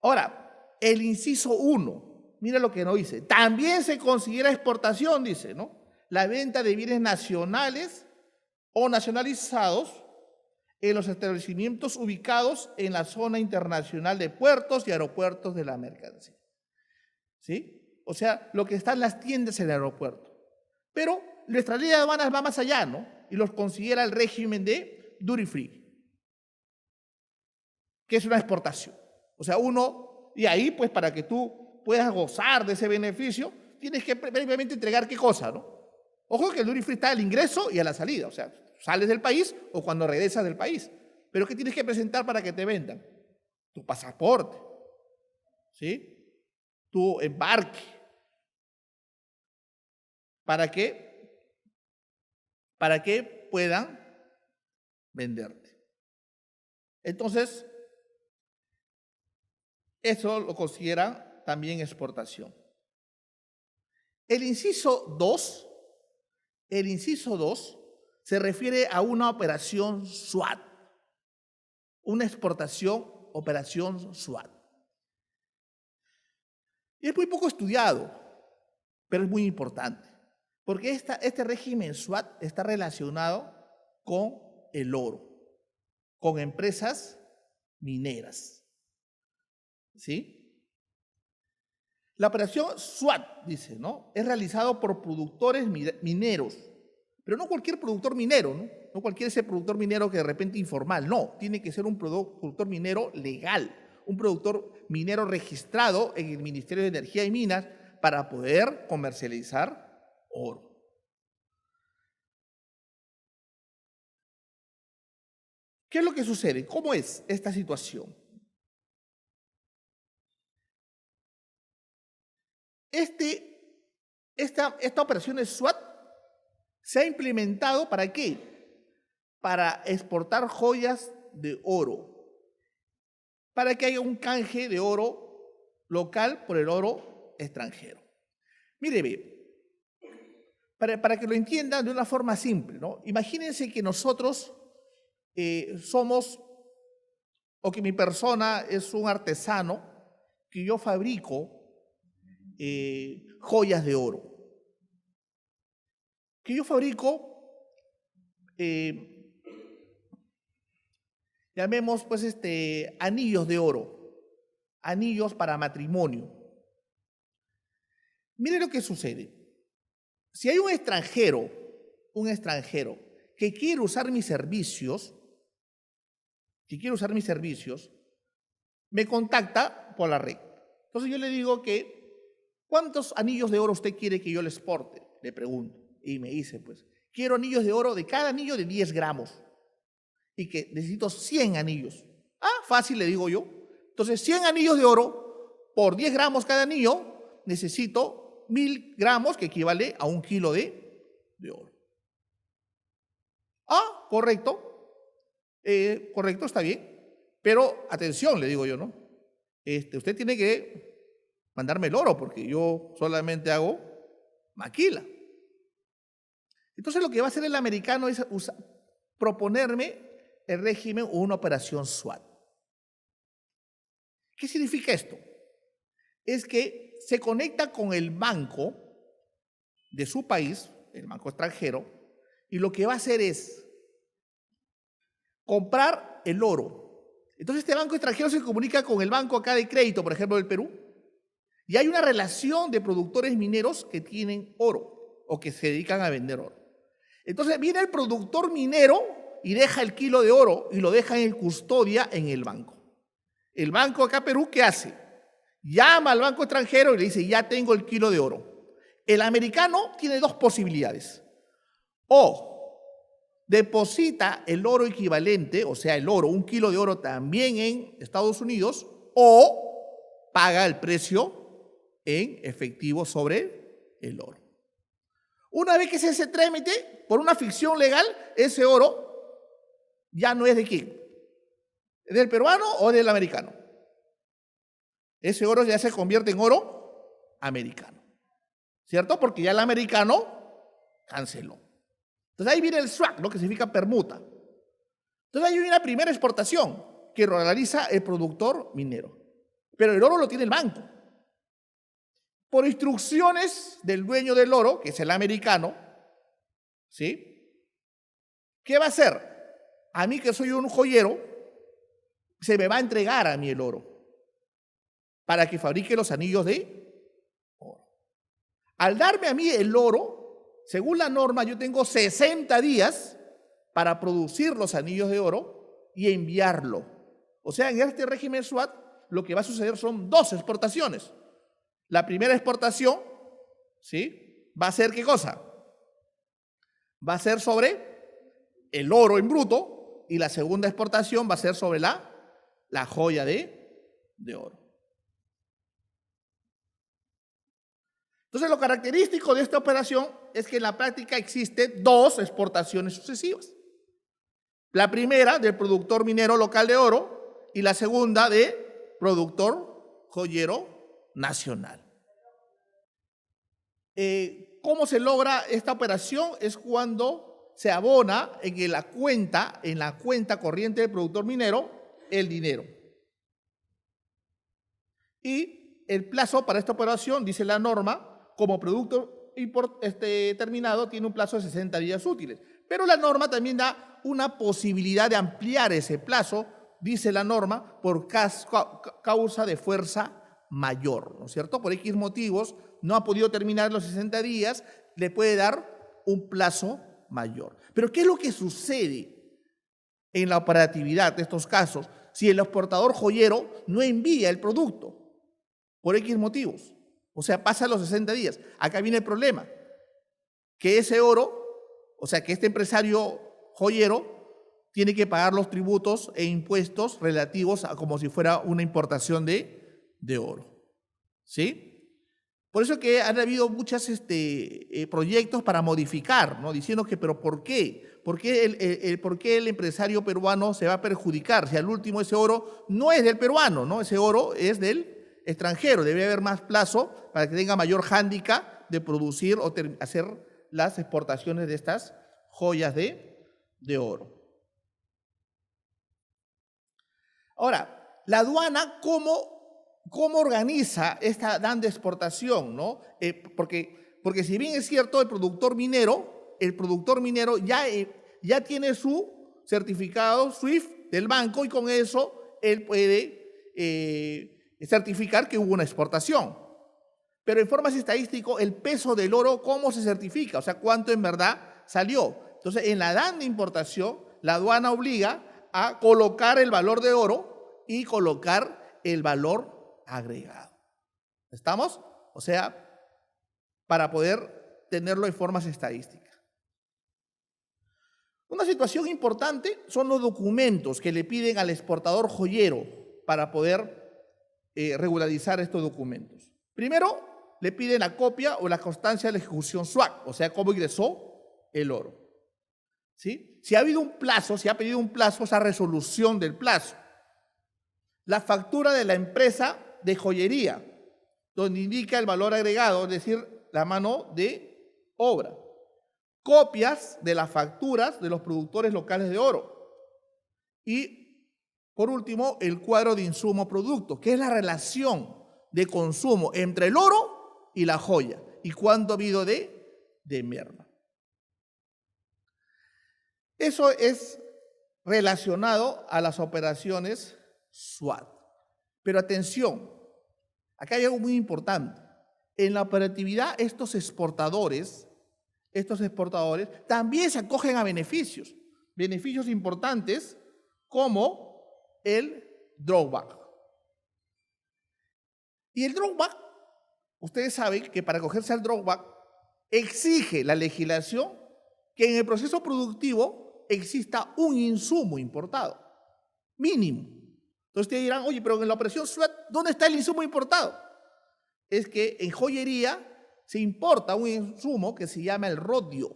Ahora, el inciso 1, mira lo que nos dice. También se considera exportación, dice, ¿no? La venta de bienes nacionales o nacionalizados en los establecimientos ubicados en la zona internacional de puertos y aeropuertos de la mercancía. ¿Sí? O sea, lo que está en las tiendas en el aeropuerto. Pero nuestra ley de aduanas va más allá, ¿no? Y los considera el régimen de duty free, que es una exportación. O sea, y ahí, pues, para que tú puedas gozar de ese beneficio, tienes que previamente entregar qué cosa, ¿no? Ojo que el duty free está al ingreso y a la salida, o sea, sales del país o cuando regresas del país. Pero ¿qué tienes que presentar para que te vendan? Tu pasaporte, ¿sí? Tu embarque. ¿Para qué? Para que puedan venderte. Entonces, eso lo consideran también exportación. El inciso 2 se refiere a una operación SWAT, una exportación, operación SWAT. Y es muy poco estudiado, pero es muy importante, porque este régimen SWAT está relacionado con el oro, con empresas mineras. ¿Sí? La operación SWAT, dice, ¿no? Es realizado por productores mineros, pero no cualquier productor minero, ¿no? No cualquier ese productor minero que de repente informal, no, tiene que ser un productor minero legal, un productor minero registrado en el Ministerio de Energía y Minas para poder comercializar oro. ¿Qué es lo que sucede? ¿Cómo es esta situación? Esta operación de SWAT se ha implementado ¿para qué? Para exportar joyas de oro, para que haya un canje de oro local por el oro extranjero. Mire, para que lo entiendan de una forma simple, ¿no? Imagínense que nosotros somos, o que mi persona es un artesano, que yo fabrico joyas de oro. Que yo fabrico, llamemos pues anillos de oro, anillos para matrimonio. Mire lo que sucede. Si hay un extranjero que quiere usar mis servicios, me contacta por la red. Entonces yo le digo que, ¿cuántos anillos de oro usted quiere que yo le exporte? Le pregunto. Y me dice, pues, quiero anillos de oro de cada anillo de 10 gramos. Y que necesito 100 anillos. Ah, fácil, le digo yo. Entonces, 100 anillos de oro por 10 gramos cada anillo, necesito 1000 gramos, que equivale a 1 kilo de oro. Ah, correcto. Correcto, está bien. Pero, atención, le digo yo, ¿no? usted tiene que mandarme el oro porque yo solamente hago maquila. Entonces lo que va a hacer el americano es proponerme el régimen o una operación SWAT. ¿Qué significa esto? Es que se conecta con el banco de su país, el banco extranjero, y lo que va a hacer es comprar el oro. Entonces este banco extranjero se comunica con el banco acá de crédito, por ejemplo, del Perú, y hay una relación de productores mineros que tienen oro o que se dedican a vender oro. Entonces viene el productor minero y deja el kilo de oro y lo deja en custodia en el banco. El banco acá Perú, ¿qué hace? Llama al banco extranjero y le dice, ya tengo el kilo de oro. El americano tiene dos posibilidades. O deposita el oro equivalente, o sea, el oro, un kilo de oro también en Estados Unidos, o paga el precio en efectivo sobre el oro. Una vez que se hace trámite, por una ficción legal, ese oro ya no es de quién. ¿Es del peruano o del americano? Ese oro ya se convierte en oro americano. ¿Cierto? Porque ya el americano canceló. Entonces ahí viene el swap, ¿no? Que significa permuta. Entonces ahí viene la primera exportación que realiza el productor minero. Pero el oro lo tiene el banco. Por instrucciones del dueño del oro, que es el americano, ¿sí? ¿Qué va a hacer? A mí, que soy un joyero, se me va a entregar a mí el oro para que fabrique los anillos de oro. Al darme a mí el oro, según la norma, yo tengo 60 días para producir los anillos de oro y enviarlo. O sea, en este régimen SWAT, lo que va a suceder son dos exportaciones. La primera exportación, ¿sí? Va a ser ¿qué cosa? Va a ser sobre el oro en bruto y la segunda exportación va a ser sobre la joya de oro. Entonces, lo característico de esta operación es que en la práctica existen dos exportaciones sucesivas. La primera del productor minero local de oro y la segunda de productor joyero nacional. ¿Cómo se logra esta operación? Es cuando se abona en la cuenta corriente del productor minero el dinero. Y el plazo para esta operación, dice la norma, como producto terminado, tiene un plazo de 60 días útiles. Pero la norma también da una posibilidad de ampliar ese plazo, dice la norma, por causa de fuerza mayor, ¿no es cierto? Por X motivos no ha podido terminar los 60 días, le puede dar un plazo mayor. Pero ¿qué es lo que sucede en la operatividad de estos casos si el exportador joyero no envía el producto por X motivos? O sea, pasa los 60 días. Acá viene el problema, que ese oro, o sea, que este empresario joyero tiene que pagar los tributos e impuestos relativos a como si fuera una importación de oro. ¿Sí? Por eso que han habido muchos proyectos para modificar, ¿no? Diciendo que, pero ¿por qué? ¿Por qué el empresario peruano se va a perjudicar? Si al último ese oro no es del peruano, ¿no? Ese oro es del extranjero. Debe haber más plazo para que tenga mayor hándicap de producir o hacer las exportaciones de estas joyas de oro. Ahora, la aduana, ¿cómo organiza esta DAN de exportación, ¿no? Porque si bien es cierto, el productor minero ya tiene su certificado SWIFT del banco y con eso él puede certificar que hubo una exportación. Pero en forma estadística, el peso del oro, ¿cómo se certifica? O sea, ¿cuánto en verdad salió? Entonces, en la DAN de importación, la aduana obliga a colocar el valor de oro y colocar el valor agregado. ¿Estamos? O sea, para poder tenerlo en formas estadísticas. Una situación importante son los documentos que le piden al exportador joyero para poder regularizar estos documentos. Primero, le piden la copia o la constancia de la ejecución SWAT, o sea, cómo ingresó el oro. ¿Sí? Si ha habido un plazo, si ha pedido un plazo, esa resolución del plazo. La factura de la empresa de joyería, donde indica el valor agregado, es decir, la mano de obra. Copias de las facturas de los productores locales de oro. Y, por último, el cuadro de insumo-producto, que es la relación de consumo entre el oro y la joya, y cuánto ha habido de merma. Eso es relacionado a las operaciones SWAT. Pero atención, acá hay algo muy importante. En la operatividad, estos exportadores también se acogen a beneficios importantes como el drawback. Y el drawback, ustedes saben que para acogerse al drawback exige la legislación que en el proceso productivo exista un insumo importado, mínimo. Entonces ustedes dirán, oye, pero en la operación SWAT, ¿dónde está el insumo importado? Es que en joyería se importa un insumo que se llama el rodio.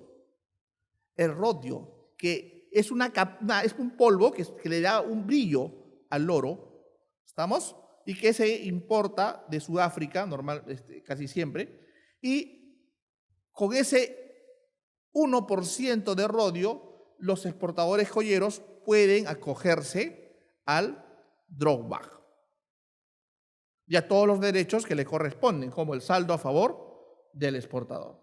El rodio, que es un polvo que le da un brillo al oro, ¿estamos? Y que se importa de Sudáfrica, casi siempre, y con ese 1% de rodio, los exportadores joyeros pueden acogerse al drawback y a todos los derechos que le corresponden, como el saldo a favor del exportador.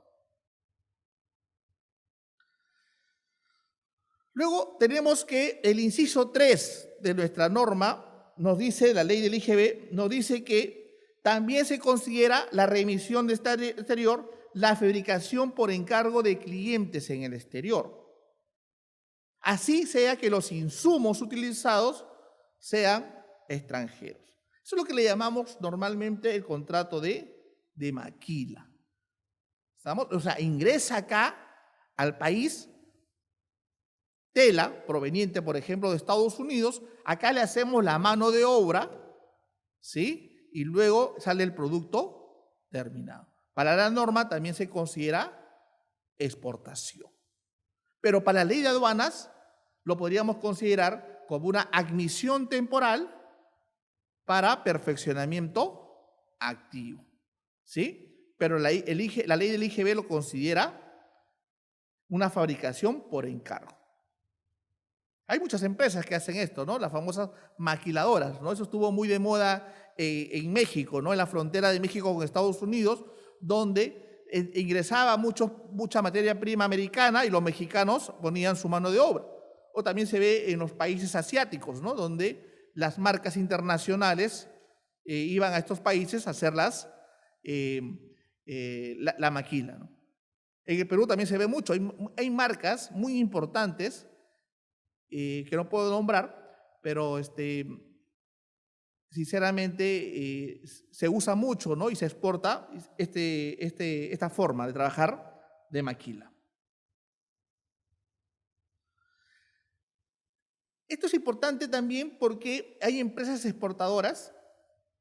Luego tenemos que el inciso 3 de nuestra norma nos dice, la ley del IGB, nos dice que también se considera la remisión de exterior la fabricación por encargo de clientes en el exterior. Así sea que los insumos utilizados sean extranjeros. Eso es lo que le llamamos normalmente el contrato de maquila. ¿Estamos? O sea, ingresa acá al país tela proveniente, por ejemplo, de Estados Unidos, acá le hacemos la mano de obra, ¿sí? Y luego sale el producto terminado. Para la norma también se considera exportación. Pero para la ley de aduanas lo podríamos considerar como una admisión temporal para perfeccionamiento activo, ¿sí? Pero la ley del IGB lo considera una fabricación por encargo. Hay muchas empresas que hacen esto, ¿no? Las famosas maquiladoras, ¿no? Eso estuvo muy de moda en México, ¿no? En la frontera de México con Estados Unidos, donde ingresaba mucha materia prima americana y los mexicanos ponían su mano de obra. O también se ve en los países asiáticos, ¿no? Donde las marcas internacionales iban a estos países a hacerlas la maquila, ¿no? En el Perú también se ve mucho. Hay marcas muy importantes que no puedo nombrar, pero sinceramente se usa mucho, ¿no? Y se exporta esta forma de trabajar de maquila. Esto es importante también porque hay empresas exportadoras.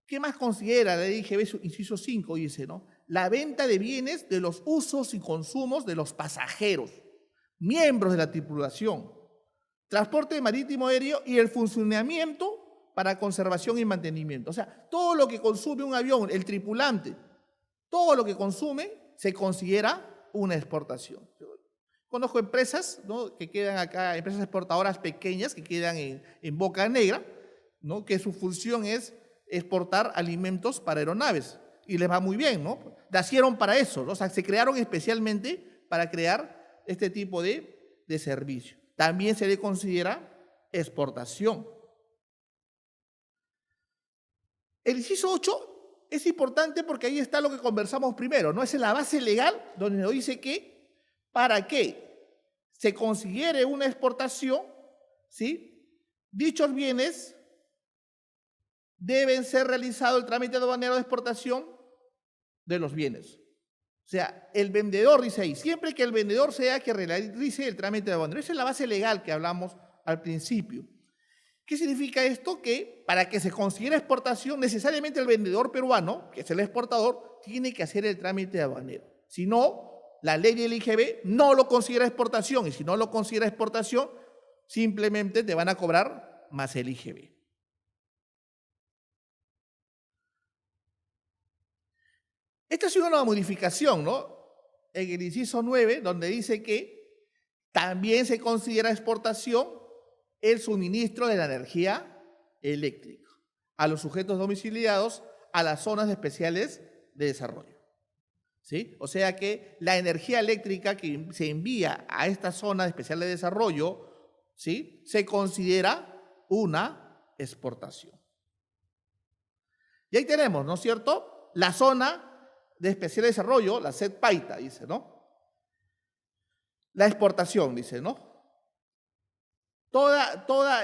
¿Qué más considera la ley IGB, inciso 5? Dice, ¿no? La venta de bienes de los usos y consumos de los pasajeros, miembros de la tripulación, transporte marítimo aéreo y el funcionamiento para conservación y mantenimiento. O sea, todo lo que consume un avión, el tripulante, todo lo que consume se considera una exportación. Conozco empresas, ¿no? Que quedan acá, empresas exportadoras pequeñas que quedan en Boca Negra, ¿no? Que su función es exportar alimentos para aeronaves y les va muy bien, ¿no? Nacieron para eso, ¿no? O sea, se crearon especialmente para crear este tipo de servicio. También se le considera exportación. El inciso 8 es importante porque ahí está lo que conversamos primero, ¿no? Esa es la base legal donde nos dice que para que se considere una exportación, ¿sí? Dichos bienes deben ser realizado el trámite aduanero de exportación de los bienes. O sea, el vendedor dice ahí, siempre que el vendedor sea que realice el trámite aduanero. Esa es la base legal que hablamos al principio. ¿Qué significa esto? Que para que se considere exportación, necesariamente el vendedor peruano, que es el exportador, tiene que hacer el trámite aduanero. Si no, la ley del IGB no lo considera exportación, y si no lo considera exportación, simplemente te van a cobrar más el IGB. Esta es una modificación, ¿no? En el inciso 9, donde dice que también se considera exportación el suministro de la energía eléctrica a los sujetos domiciliados a las zonas especiales de desarrollo. ¿Sí? O sea que la energía eléctrica que se envía a esta zona especial de desarrollo, ¿sí?, se considera una exportación. Y ahí tenemos, ¿no es cierto?, la zona de especial desarrollo, la ZPAITA, dice, ¿no? La exportación, dice, ¿no? Todo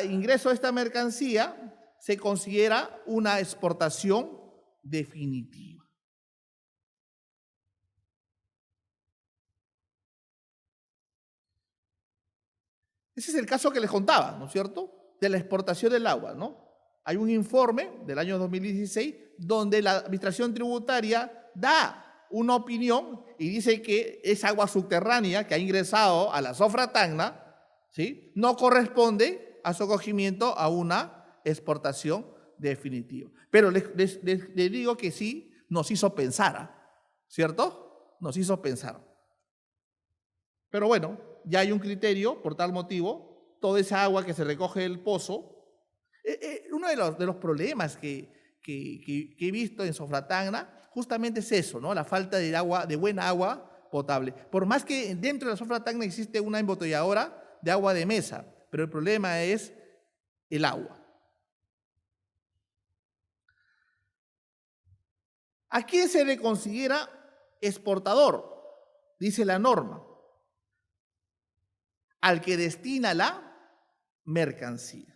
ingreso de esta mercancía se considera una exportación definitiva. Ese es el caso que les contaba, ¿no es cierto?, de la exportación del agua, ¿no? Hay un informe del año 2016 donde la Administración Tributaria da una opinión y dice que esa agua subterránea que ha ingresado a la Zofra Tacna, ¿sí?, no corresponde a su acogimiento a una exportación definitiva. Pero les digo que sí nos hizo pensar, ¿cierto? Nos hizo pensar. Pero bueno, ya hay un criterio, por tal motivo, toda esa agua que se recoge del pozo. Uno de los problemas que he visto en Zofra Tacna justamente es eso, ¿no? La falta de agua, de buena agua potable. Por más que dentro de la Zofra Tacna existe una embotelladora de agua de mesa, pero el problema es el agua. ¿A quién se le considera exportador? Dice la norma. Al que destina la mercancía.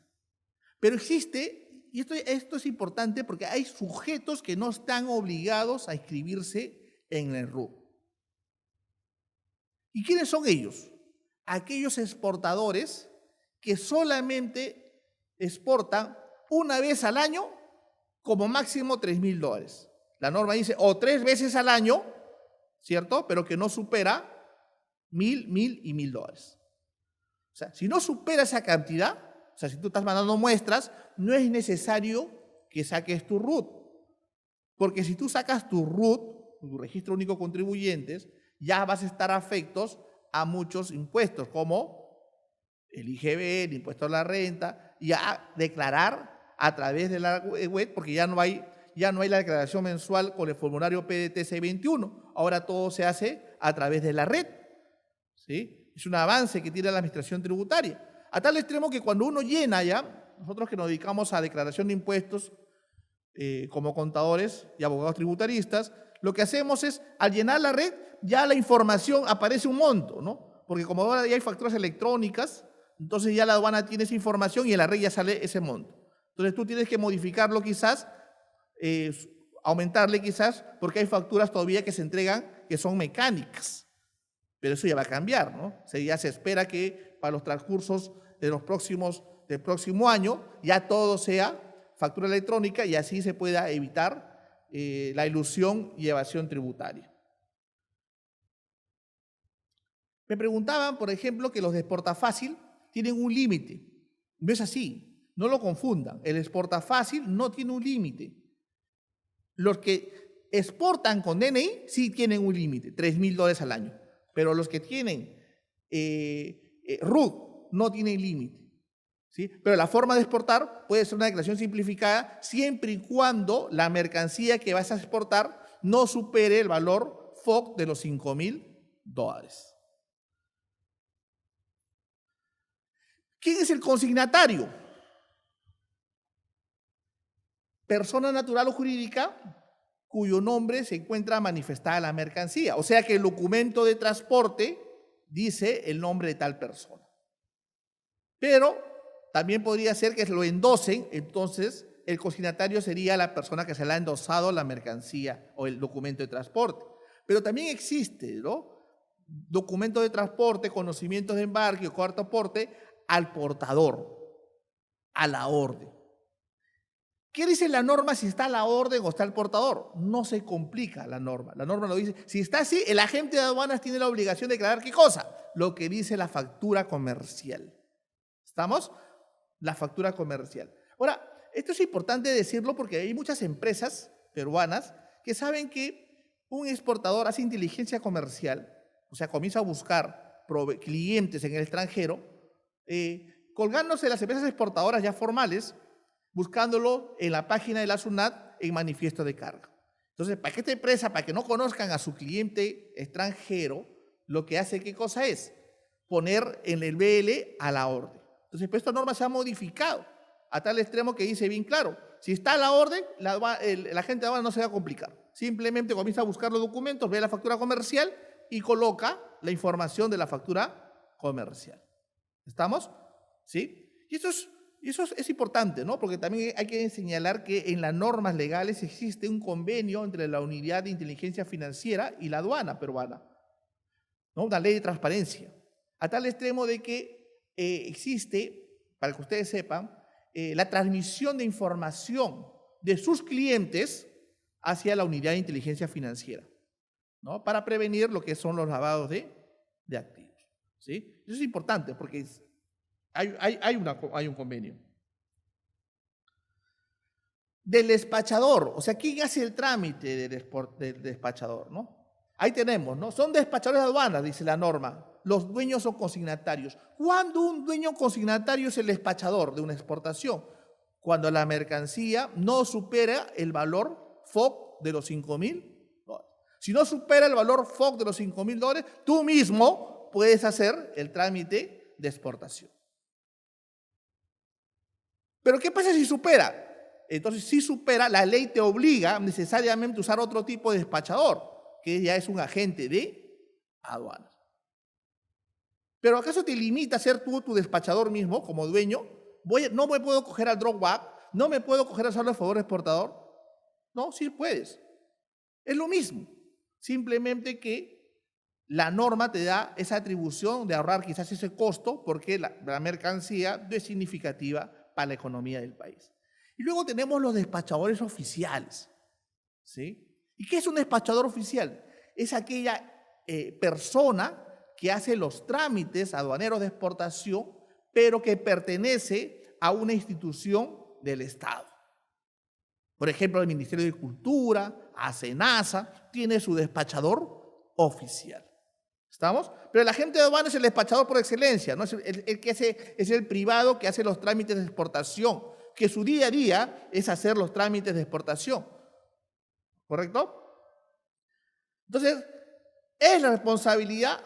Pero existe, y esto es importante porque hay sujetos que no están obligados a inscribirse en el RUT. ¿Y quiénes son ellos? Aquellos exportadores que solamente exportan una vez al año como máximo $3.000. La norma dice o 3 veces al año, ¿cierto? Pero que no supera $1.000 y $1.000. O sea, si no supera esa cantidad, o sea, si tú estás mandando muestras, no es necesario que saques tu RUT. Porque si tú sacas tu RUT, tu registro único de contribuyentes, ya vas a estar afectos a muchos impuestos, como el IGB, el impuesto a la renta, y a declarar a través de la web, porque ya no hay la declaración mensual con el formulario PDT 21. Ahora todo se hace a través de la red, ¿sí? Es un avance que tiene la Administración Tributaria. A tal extremo que cuando uno llena ya, nosotros que nos dedicamos a declaración de impuestos como contadores y abogados tributaristas, lo que hacemos es, al llenar la red, ya la información aparece un monto, ¿no? Porque como ahora ya hay facturas electrónicas, entonces ya la aduana tiene esa información y en la red ya sale ese monto. Entonces tú tienes que modificarlo quizás, aumentarle quizás, porque hay facturas todavía que se entregan que son mecánicas. Pero eso ya va a cambiar, ¿no? O sea, ya se espera que para los transcursos del próximo año ya todo sea factura electrónica y así se pueda evitar la ilusión y evasión tributaria. Me preguntaban, por ejemplo, que los de Exportafácil tienen un límite. No es así, no lo confundan. El Exportafácil no tiene un límite. Los que exportan con DNI sí tienen un límite, $3.000 al año. Pero los que tienen RUT no tienen límite, ¿sí? Pero la forma de exportar puede ser una declaración simplificada siempre y cuando la mercancía que vas a exportar no supere el valor FOB de los $5.000. ¿Quién es el consignatario? Persona natural o jurídica cuyo nombre se encuentra manifestada la mercancía. O sea que el documento de transporte dice el nombre de tal persona. Pero también podría ser que se lo endosen, entonces el consignatario sería la persona que se le ha endosado la mercancía o el documento de transporte. Pero también existe, ¿no?, documento de transporte, conocimientos de embarque o cuarto aporte al portador, a la orden. ¿Qué dice la norma si está la orden o está el portador? No se complica la norma. La norma lo dice. Si está así, el agente de aduanas tiene la obligación de declarar ¿qué cosa? Lo que dice la factura comercial. ¿Estamos? La factura comercial. Ahora, esto es importante decirlo porque hay muchas empresas peruanas que saben que un exportador hace inteligencia comercial, o sea, comienza a buscar clientes en el extranjero, colgándose las empresas exportadoras ya formales, buscándolo en la página de la SUNAT en manifiesto de carga. Entonces, para que esta empresa, para que no conozcan a su cliente extranjero, lo que hace, ¿qué cosa es? Poner en el BL a la orden. Entonces, pues esta norma se ha modificado a tal extremo que dice bien claro, si está a la orden, la agente de aduana no se va a complicar. Simplemente comienza a buscar los documentos, ve la factura comercial y coloca la información de la factura comercial. ¿Estamos? ¿Sí? Y eso es importante, ¿no? Porque también hay que señalar que en las normas legales existe un convenio entre la Unidad de Inteligencia Financiera y la aduana peruana, ¿no? Una ley de transparencia, a tal extremo de que existe, para que ustedes sepan, la transmisión de información de sus clientes hacia la Unidad de Inteligencia Financiera, ¿no? Para prevenir lo que son los lavados de activos, ¿sí? Eso es importante porque hay un convenio. Del despachador, o sea, ¿quién hace el trámite del despachador, no? Ahí tenemos, ¿no? Son despachadores de aduanas, dice la norma. Los dueños son consignatarios. ¿Cuándo un dueño consignatario es el despachador de una exportación? Cuando la mercancía no supera el valor FOB de los $5.000. Si no supera el valor FOB de los $5.000, tú mismo puedes hacer el trámite de exportación. Pero ¿qué pasa si supera? Entonces, si supera, la ley te obliga necesariamente a usar otro tipo de despachador, que ya es un agente de aduanas. ¿Pero acaso te limita a ser tú tu despachador mismo, como dueño? No me puedo coger al drawback, no me puedo coger al saldo a favor exportador. No, sí puedes. Es lo mismo. Simplemente que la norma te da esa atribución de ahorrar quizás ese costo porque la mercancía no es significativa para la economía del país. Y luego tenemos los despachadores oficiales, ¿sí? ¿Y qué es un despachador oficial? Es aquella persona que hace los trámites aduaneros de exportación, pero que pertenece a una institución del Estado. Por ejemplo, el Ministerio de Cultura, a SENASA, tiene su despachador oficial. ¿Estamos? Pero el agente de aduana es el despachador por excelencia, ¿no? Es el privado que hace los trámites de exportación, que su día a día es hacer los trámites de exportación. ¿Correcto? Entonces, es la responsabilidad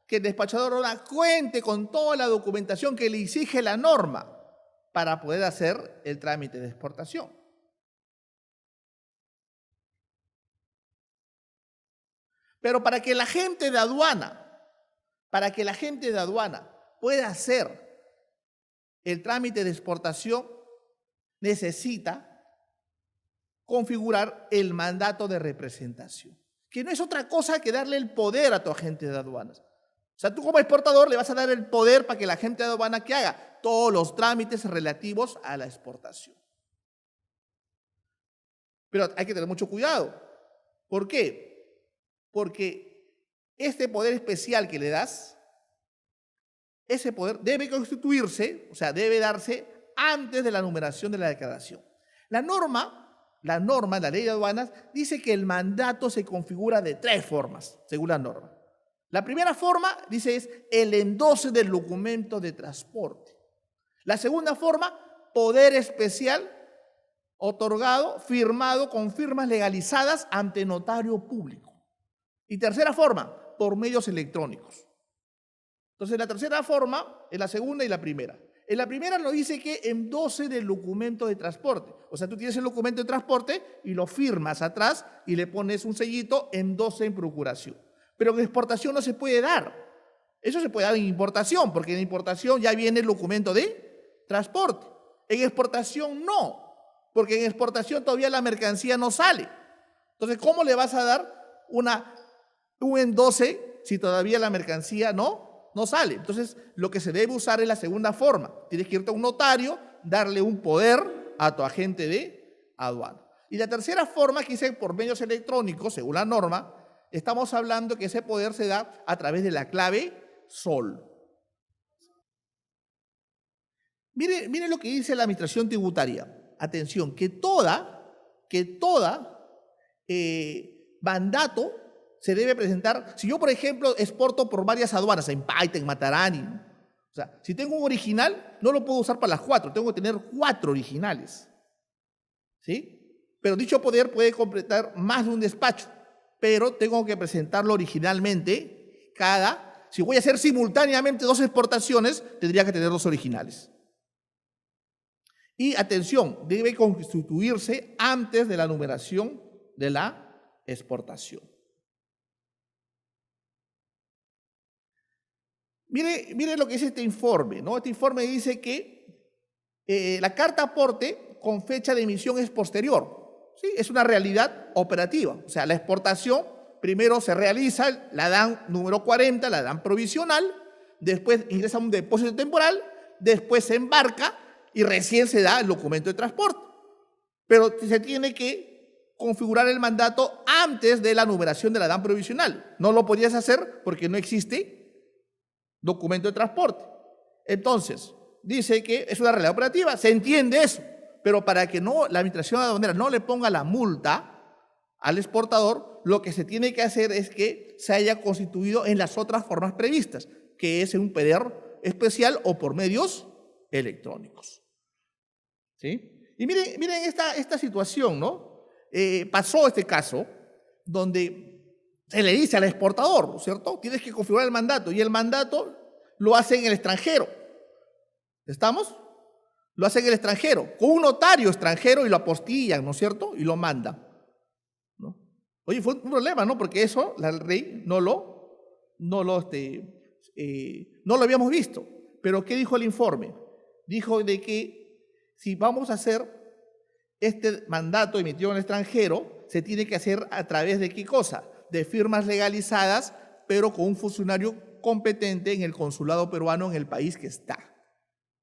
que el despachador ahora cuente con toda la documentación que le exige la norma para poder hacer el trámite de exportación. Pero para que la agente de aduana pueda hacer el trámite de exportación, necesita configurar el mandato de representación, que no es otra cosa que darle el poder a tu agente de aduanas. O sea, tú como exportador le vas a dar el poder para que la agente de aduana que haga todos los trámites relativos a la exportación. Pero hay que tener mucho cuidado. ¿Por qué? Porque este poder especial que le das, ese poder debe constituirse, o sea, debe darse antes de la numeración de la declaración. La norma, la ley de aduanas, dice que el mandato se configura de 3 formas, según la norma. La primera forma, dice, es el endose del documento de transporte. La segunda forma, poder especial otorgado, firmado con firmas legalizadas ante notario público. Y tercera forma, por medios electrónicos. Entonces, la tercera forma es la segunda y la primera. En la primera nos dice que endose del documento de transporte. O sea, tú tienes el documento de transporte y lo firmas atrás y le pones un sellito, endose en procuración. Pero en exportación no se puede dar. Eso se puede dar en importación, porque en importación ya viene el documento de transporte. En exportación no, porque en exportación todavía la mercancía no sale. Entonces, ¿cómo le vas a dar un endose si todavía la mercancía no sale? Entonces, lo que se debe usar es la segunda forma. Tienes que irte a un notario, darle un poder a tu agente de aduana. Y la tercera forma, que dice por medios electrónicos, según la norma, estamos hablando que ese poder se da a través de la clave SOL. Mire lo que dice la Administración Tributaria. Atención, que toda mandato se debe presentar, si yo por ejemplo exporto por varias aduanas, en Paita, en Matarani, ¿no? O sea, si tengo un original, no lo puedo usar para las 4, tengo que tener 4 originales. ¿Sí? Pero dicho poder puede completar más de un despacho, pero tengo que presentarlo originalmente si voy a hacer simultáneamente 2 exportaciones, tendría que tener 2 originales. Y atención, debe constituirse antes de la numeración de la exportación. Mire lo que dice este informe, ¿no? Este informe dice que la carta aporte con fecha de emisión es posterior. ¿Sí? Es una realidad operativa. O sea, la exportación primero se realiza, la dan número 40, la dan provisional, después ingresa a un depósito temporal, después se embarca y recién se da el documento de transporte. Pero se tiene que configurar el mandato antes de la numeración de la DAN provisional. No lo podías hacer porque no existe documento de transporte. Entonces, dice que es una realidad operativa, se entiende eso, pero para que la administración aduanera no le ponga la multa al exportador, lo que se tiene que hacer es que se haya constituido en las otras formas previstas, que es en un PDR especial o por medios electrónicos. ¿Sí? Y miren esta situación, ¿no? Pasó este caso donde se le dice al exportador, ¿cierto? Tienes que configurar el mandato, y el mandato lo hace en el extranjero. ¿Estamos? Lo hace en el extranjero, con un notario extranjero, y lo apostillan, ¿no es cierto? Y lo mandan, ¿no? Oye, fue un problema, ¿no? Porque eso la ley no lo habíamos visto. Pero ¿qué dijo el informe? Dijo de que si vamos a hacer este mandato emitido en el extranjero, se tiene que hacer a través de ¿qué cosa? De firmas legalizadas, pero con un funcionario competente en el consulado peruano en el país que está.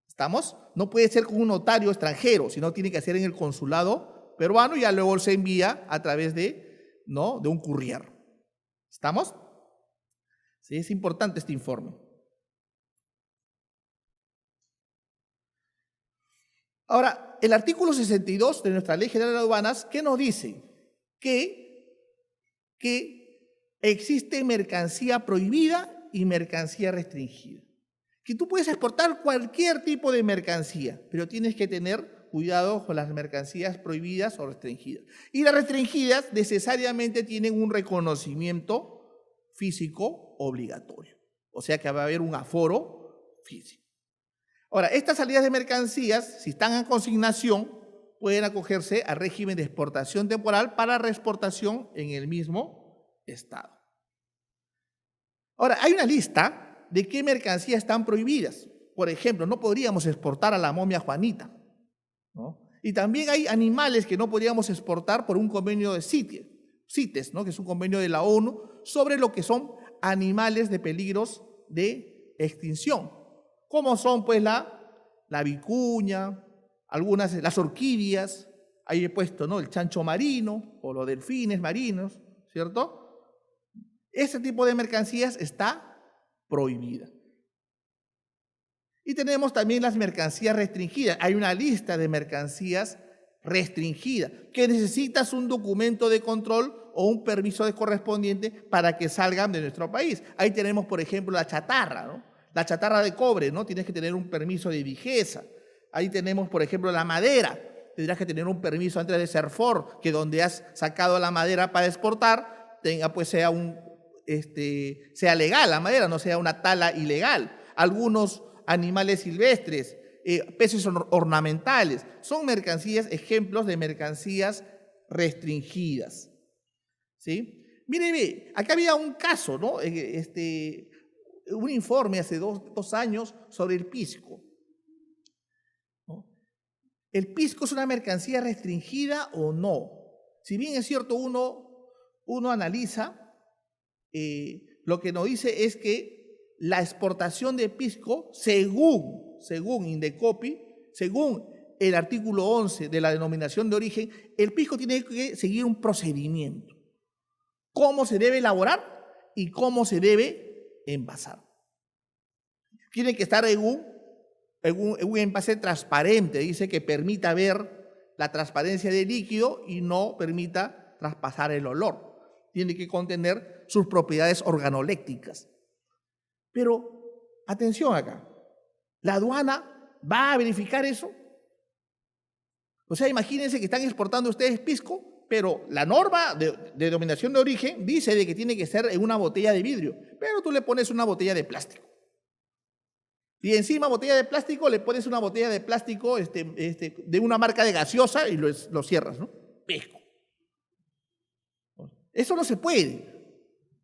¿Estamos? No puede ser con un notario extranjero, sino tiene que ser en el consulado peruano, y ya luego se envía a través de un courier. ¿Estamos? Sí, es importante este informe. Ahora, el artículo 62 de nuestra Ley General de Aduanas, ¿qué nos dice? Que existe mercancía prohibida y mercancía restringida. Que tú puedes exportar cualquier tipo de mercancía, pero tienes que tener cuidado con las mercancías prohibidas o restringidas. Y las restringidas necesariamente tienen un reconocimiento físico obligatorio. O sea que va a haber un aforo físico. Ahora, estas salidas de mercancías, si están en consignación, pueden acogerse al régimen de exportación temporal para reexportación en el mismo estado. Ahora, hay una lista de qué mercancías están prohibidas. Por ejemplo, no podríamos exportar a la momia Juanita, ¿no? Y también hay animales que no podríamos exportar por un convenio de CITES, ¿no? Que es un convenio de la ONU sobre lo que son animales de peligros de extinción, como son pues la vicuña, las orquídeas, ahí he puesto, ¿no? El chancho marino o los delfines marinos, ¿cierto? Ese tipo de mercancías está prohibida. Y tenemos también las mercancías restringidas. Hay una lista de mercancías restringidas que necesitas un documento de control o un permiso correspondiente para que salgan de nuestro país. Ahí tenemos, por ejemplo, la chatarra, ¿no? La chatarra de cobre, ¿no? Tienes que tener un permiso de vigesa. Ahí tenemos, por ejemplo, la madera. Tendrás que tener un permiso antes de CERFOR, que donde has sacado la madera para exportar, sea legal la madera, no sea una tala ilegal. Algunos animales silvestres, peces ornamentales, son mercancías, ejemplos de mercancías restringidas. ¿Sí? Mire, acá había un caso, ¿no? Un informe hace dos años sobre el pisco, ¿no? ¿El pisco es una mercancía restringida o no? Si bien es cierto, uno analiza, lo que nos dice es que la exportación de pisco, según Indecopi, según el artículo 11 de la denominación de origen, el pisco tiene que seguir un procedimiento. Cómo se debe elaborar y cómo se debe envasar. Tiene que estar en un envase transparente, dice, que permita ver la transparencia del líquido y no permita traspasar el olor. tiene que contener sus propiedades organolépticas. Pero, atención acá, ¿la aduana va a verificar eso? O sea, imagínense que están exportando ustedes pisco, pero la norma de denominación de origen dice de que tiene que ser en una botella de vidrio, pero tú le pones una botella de plástico. Y encima botella de plástico le pones una botella de plástico de una marca de gaseosa y lo cierras, ¿no? Pisco. Eso no se puede,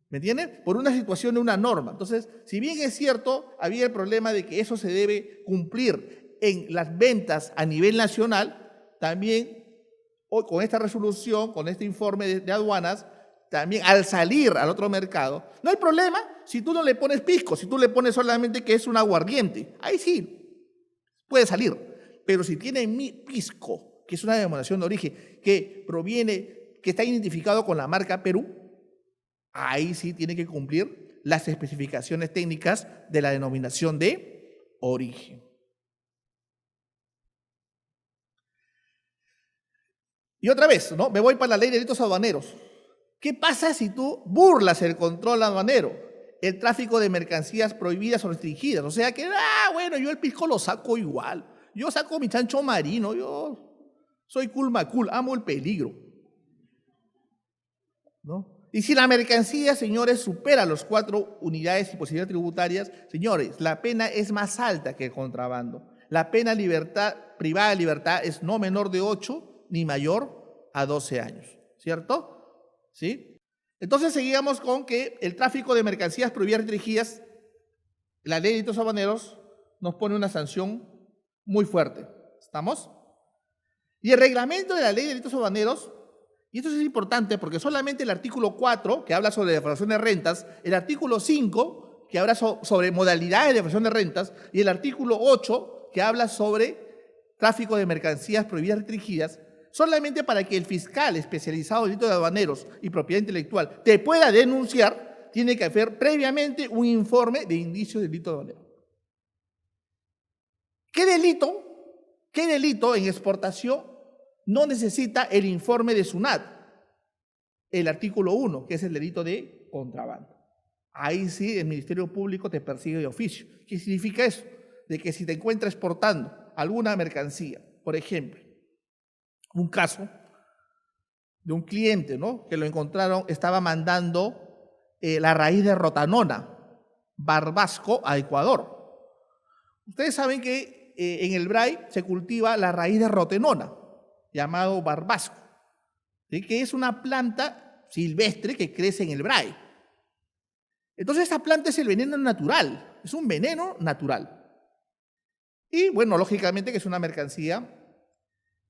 ¿me entienden? Por una situación de una norma. Entonces, si bien es cierto, había el problema de que eso se debe cumplir en las ventas a nivel nacional, también hoy con esta resolución, con este informe de aduanas, también al salir al otro mercado, no hay problema si tú no le pones pisco, si tú le pones solamente que es un aguardiente, ahí sí puede salir. Pero si tiene pisco, que es una denominación de origen que proviene, que está identificado con la marca Perú, ahí sí tiene que cumplir las especificaciones técnicas de la denominación de origen. Y otra vez, ¿no? Me voy para la ley de delitos aduaneros. ¿Qué pasa si tú burlas el control aduanero, el tráfico de mercancías prohibidas o restringidas? O sea que, bueno, yo el pisco lo saco igual. Yo saco mi chancho marino, yo soy cool macul, amo el peligro, ¿no? Y si la mercancía, señores, supera los 4 unidades impositivas tributarias, señores, la pena es más alta que el contrabando. La pena privada de libertad es no menor de 8 ni mayor a 12 años, ¿cierto? ¿Sí? Entonces seguíamos con que el tráfico de mercancías prohibidas y restringidas, la ley de delitos aduaneros nos pone una sanción muy fuerte. ¿Estamos? Y el reglamento de la ley de delitos aduaneros, y esto es importante porque solamente el artículo 4, que habla sobre defraudación de rentas, el artículo 5, que habla sobre modalidades de defraudación de rentas, y el artículo 8, que habla sobre tráfico de mercancías prohibidas y restringidas, solamente para que el fiscal especializado en delitos aduaneros y propiedad intelectual te pueda denunciar, tiene que hacer previamente un informe de indicios de delito aduanero. ¿Qué delito en exportación no necesita el informe de SUNAT? El artículo 1, que es el delito de contrabando. Ahí sí el Ministerio Público te persigue de oficio. ¿Qué significa eso? De que si te encuentras exportando alguna mercancía, por ejemplo, un caso de un cliente, ¿no?, que lo encontraron, estaba mandando la raíz de rotanona, barbasco, a Ecuador. Ustedes saben que en el Bray se cultiva la raíz de rotenona, llamado barbasco, ¿sí?, que es una planta silvestre que crece en el Bray. Entonces esta planta es el veneno natural, es un veneno natural. Y bueno, lógicamente que es una mercancía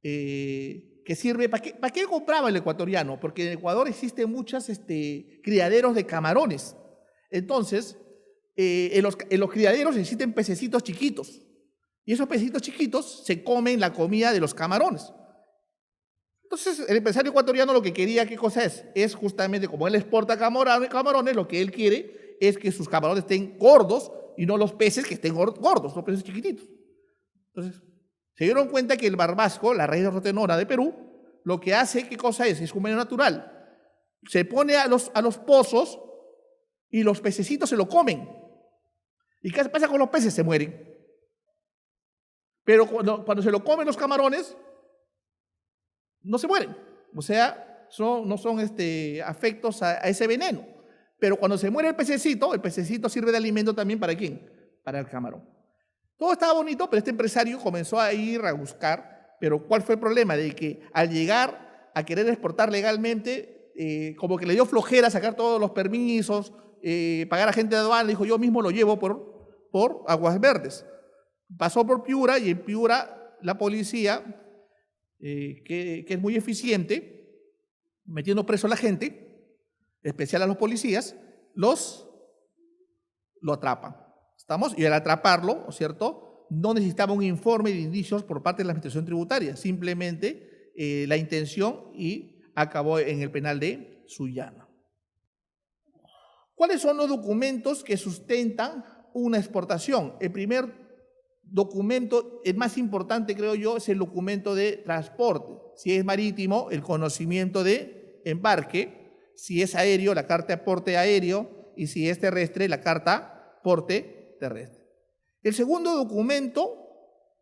que sirve. ¿Para qué compraba el ecuatoriano? Porque en Ecuador existen muchos criaderos de camarones. Entonces, en los criaderos existen pececitos chiquitos. Y esos pececitos chiquitos se comen la comida de los camarones. Entonces, el empresario ecuatoriano lo que quería, ¿qué cosa es? Es justamente, como él exporta camarones, lo que él quiere es que sus camarones estén gordos y no los peces que estén gordos, los peces chiquititos. Entonces, se dieron cuenta que el barbasco, la raíz de rotenona de Perú, lo que hace, ¿qué cosa es? Es un veneno natural. Se pone a los pozos y los pececitos se lo comen. ¿Y qué pasa con los peces? Se mueren. Pero cuando se lo comen los camarones, no se mueren. O sea, no son afectos a ese veneno. Pero cuando se muere el pececito sirve de alimento también ¿para quién? Para el camarón. Todo estaba bonito, pero este empresario comenzó a ir a buscar, pero ¿cuál fue el problema? De que al llegar a querer exportar legalmente, como que le dio flojera sacar todos los permisos, pagar a gente de aduana, dijo yo mismo lo llevo por Aguas Verdes. Pasó por Piura y en Piura la policía, que es muy eficiente, metiendo preso a la gente, especial a los policías, lo atrapan. ¿Estamos? Y al atraparlo, ¿no es cierto?, no necesitaba un informe de indicios por parte de la Administración Tributaria, simplemente la intención, y acabó en el penal de Sullana. ¿Cuáles son los documentos que sustentan una exportación? El primer documento, el más importante creo yo, es el documento de transporte. Si es marítimo, el conocimiento de embarque, si es aéreo, la carta porte aéreo, y si es terrestre, la carta porte terrestre. El segundo documento,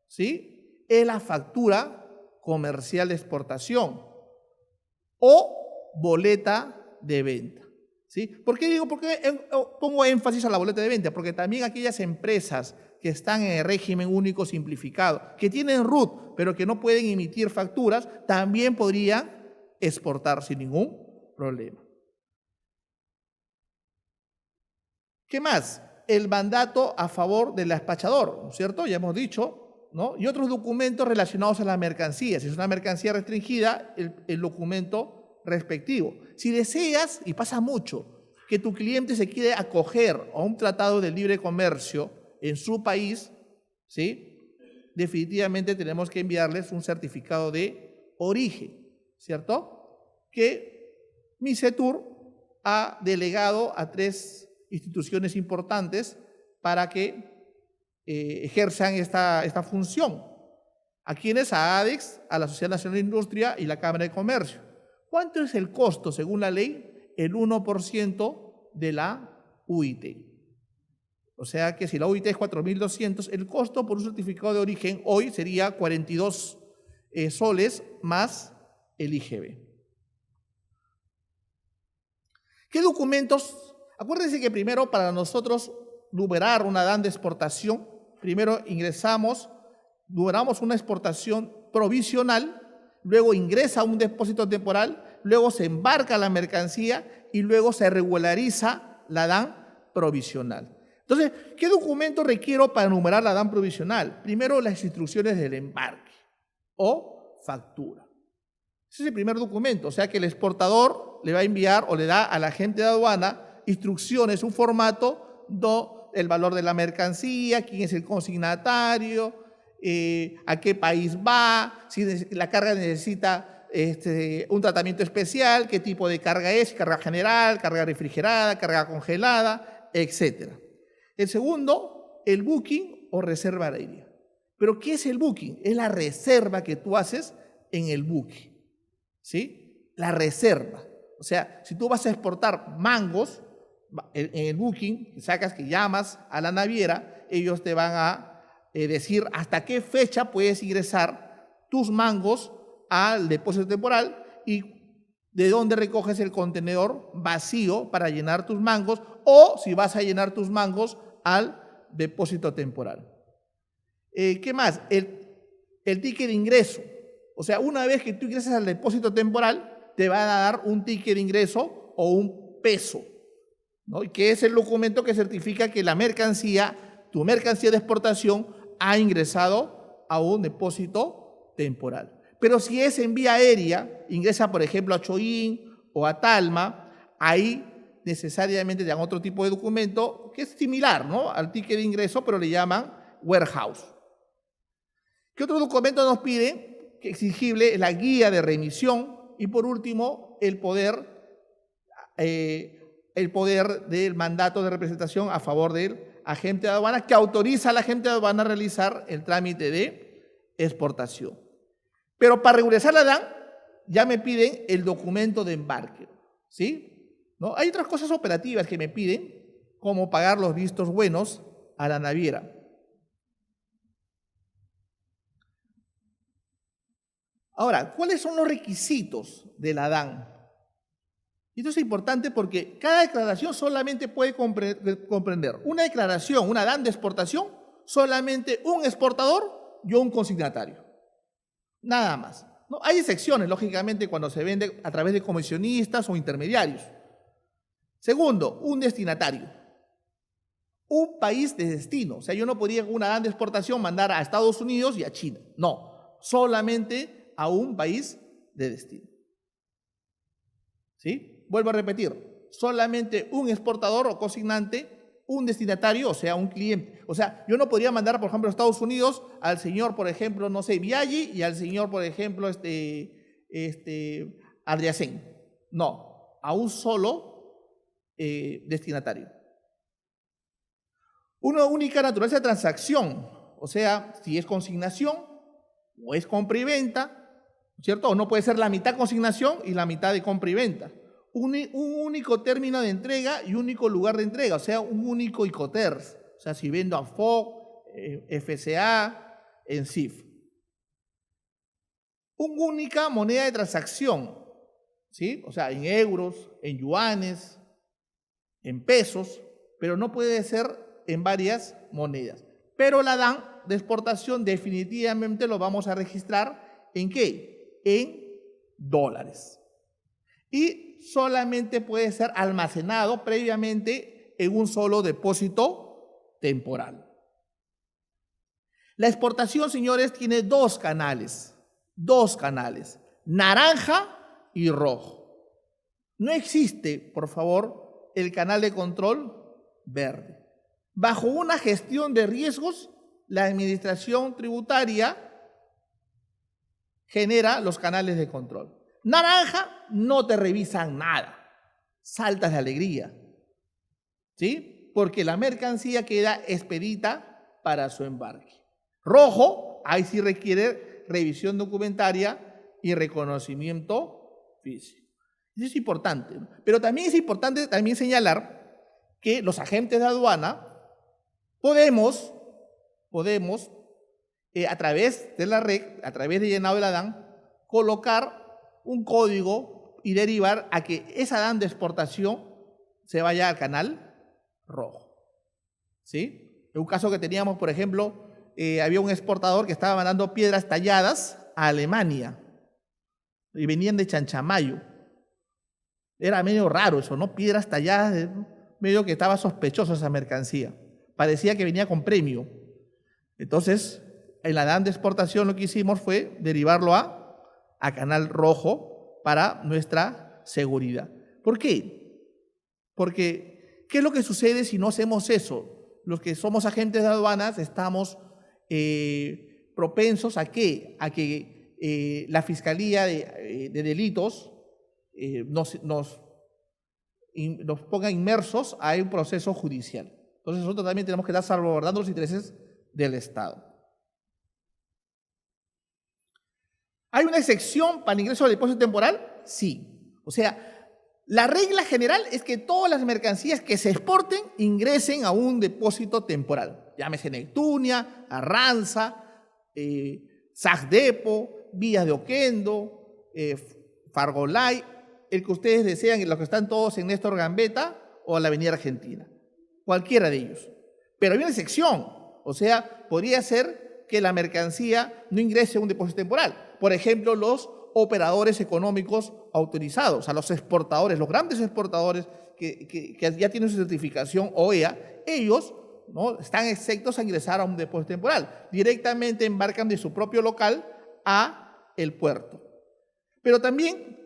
¿sí?, es la factura comercial de exportación o boleta de venta. ¿Sí? ¿Por qué pongo énfasis a la boleta de venta? Porque también aquellas empresas que están en el régimen único simplificado, que tienen RUT, pero que no pueden emitir facturas, también podrían exportar sin ningún problema. ¿Qué más? El mandato a favor del despachador, ¿no es cierto? Ya hemos dicho, ¿no? Y otros documentos relacionados a la mercancía. Si es una mercancía restringida, el documento respectivo. Si deseas, y pasa mucho, que tu cliente se quiere acoger a un tratado de libre comercio en su país, ¿sí?, definitivamente tenemos que enviarles un certificado de origen, ¿cierto?, que MICETUR ha delegado a 3 instituciones importantes para que ejerzan esta función. ¿A quiénes? A ADEX, a la Sociedad Nacional de Industria y la Cámara de Comercio. ¿Cuánto es el costo según la ley? El 1% de la UIT. O sea que si la UIT es 4.200, el costo por un certificado de origen hoy sería 42 soles más el IGB. ¿Qué documentos? Acuérdense que primero para nosotros numerar una DAN de exportación, primero numeramos una exportación provisional, luego ingresa a un depósito temporal, luego se embarca la mercancía y luego se regulariza la DAN provisional. Entonces, ¿qué documento requiero para numerar la DAN provisional? Primero, las instrucciones del embarque o factura. Ese es el primer documento, o sea que el exportador le va a enviar o le da al agente de aduana instrucciones, un formato del valor de la mercancía, quién es el consignatario, a qué país va, si la carga necesita un tratamiento especial, qué tipo de carga es, carga general, carga refrigerada, carga congelada, etc. El segundo, el booking o reserva aérea. ¿Pero qué es el booking? Es la reserva que tú haces en el booking, ¿sí? La reserva. O sea, si tú vas a exportar mangos, en el booking, que llamas a la naviera, ellos te van a decir hasta qué fecha puedes ingresar tus mangos al depósito temporal y de dónde recoges el contenedor vacío para llenar tus mangos o si vas a llenar tus mangos al depósito temporal. ¿Qué más? El ticket de ingreso. O sea, una vez que tú ingresas al depósito temporal, te van a dar un ticket de ingreso o un peso, ¿no? Y que es el documento que certifica que la mercancía, tu mercancía de exportación, ha ingresado a un depósito temporal. Pero si es en vía aérea, ingresa por ejemplo a Choín o a Talma, ahí necesariamente te dan otro tipo de documento que es similar, ¿no?, al ticket de ingreso, pero le llaman warehouse. ¿Qué otro documento nos piden? Que exigible es la guía de remisión y por último el poder del mandato de representación a favor del agente de aduana que autoriza al agente de aduana a realizar el trámite de exportación. Pero para regularizar la DAN ya me piden el documento de embarque, ¿sí? ¿No? Hay otras cosas operativas que me piden, como pagar los vistos buenos a la naviera. Ahora, ¿cuáles son los requisitos de la DAN? Esto es importante porque cada declaración solamente puede comprender una declaración, una DAN de exportación, solamente un exportador y un consignatario. Nada más, ¿no? Hay excepciones, lógicamente, cuando se vende a través de comisionistas o intermediarios. Segundo, un destinatario. Un país de destino. O sea, yo no podría con una DAN de exportación mandar a Estados Unidos y a China. No, solamente a un país de destino. ¿Sí? Vuelvo a repetir, solamente un exportador o consignante, un destinatario, o sea, un cliente. O sea, yo no podría mandar, por ejemplo, a Estados Unidos al señor, por ejemplo, no sé, Biaggi y al señor, por ejemplo, Adriacén. No, a un solo destinatario. Una única naturaleza de transacción, o sea, si es consignación o es compra y venta, ¿cierto? O no puede ser la mitad consignación y la mitad de compra y venta. un único término de entrega y un único lugar de entrega, o sea, un único Incoterms. O sea, si vendo a FOB, FCA, en CIF. Una única moneda de transacción, ¿sí? O sea, en euros, en yuanes, en pesos, pero no puede ser en varias monedas. Pero la DAN de exportación definitivamente lo vamos a registrar ¿en qué? En dólares. Y solamente puede ser almacenado previamente en un solo depósito temporal. La exportación, señores, tiene dos canales, naranja y rojo. No existe, por favor, el canal de control verde. Bajo una gestión de riesgos, la administración tributaria genera los canales de control. Naranja, no te revisan nada, saltas de alegría, ¿sí? Porque la mercancía queda expedita para su embarque. Rojo, ahí sí requiere revisión documentaria y reconocimiento físico. Eso es importante, ¿no? Pero también es importante señalar que los agentes de aduana podemos a través de la REC, a través de llenado de la DAN, colocar un código y derivar a que esa DAN de exportación se vaya al canal rojo, ¿sí? En un caso que teníamos, por ejemplo, había un exportador que estaba mandando piedras talladas a Alemania y venían de Chanchamayo. Era medio raro eso, ¿no? Piedras talladas, medio que estaba sospechoso esa mercancía. Parecía que venía con premio. Entonces, en la DAN de exportación lo que hicimos fue derivarlo a canal rojo para nuestra seguridad. ¿Por qué? Porque, ¿qué es lo que sucede si no hacemos eso? Los que somos agentes de aduanas estamos propensos a ¿qué? A que la Fiscalía de Delitos nos ponga inmersos a un proceso judicial. Entonces nosotros también tenemos que estar salvaguardando los intereses del Estado. ¿Hay una excepción para el ingreso del depósito temporal? Sí. O sea, la regla general es que todas las mercancías que se exporten ingresen a un depósito temporal. Llámese Neptunia, Arranza, Sagdepo, Villas de Oquendo, Fargolay, el que ustedes desean, los que están todos en Néstor Gambetta o la Avenida Argentina. Cualquiera de ellos. Pero hay una excepción. O sea, podría ser que la mercancía no ingrese a un depósito temporal. Por ejemplo, los operadores económicos autorizados, a los exportadores, los grandes exportadores que ya tienen su certificación OEA, ellos, ¿no?, están exentos a ingresar a un depósito temporal. Directamente embarcan de su propio local a el puerto. Pero también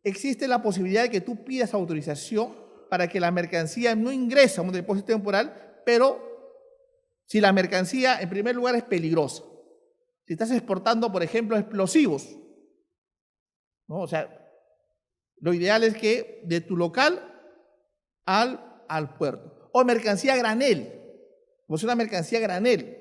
existe la posibilidad de que tú pidas autorización para que la mercancía no ingrese a un depósito temporal, pero si la mercancía, en primer lugar, es peligrosa. Si estás exportando, por ejemplo, explosivos, ¿no? O sea, lo ideal es que de tu local al puerto. O mercancía granel, como es una mercancía granel,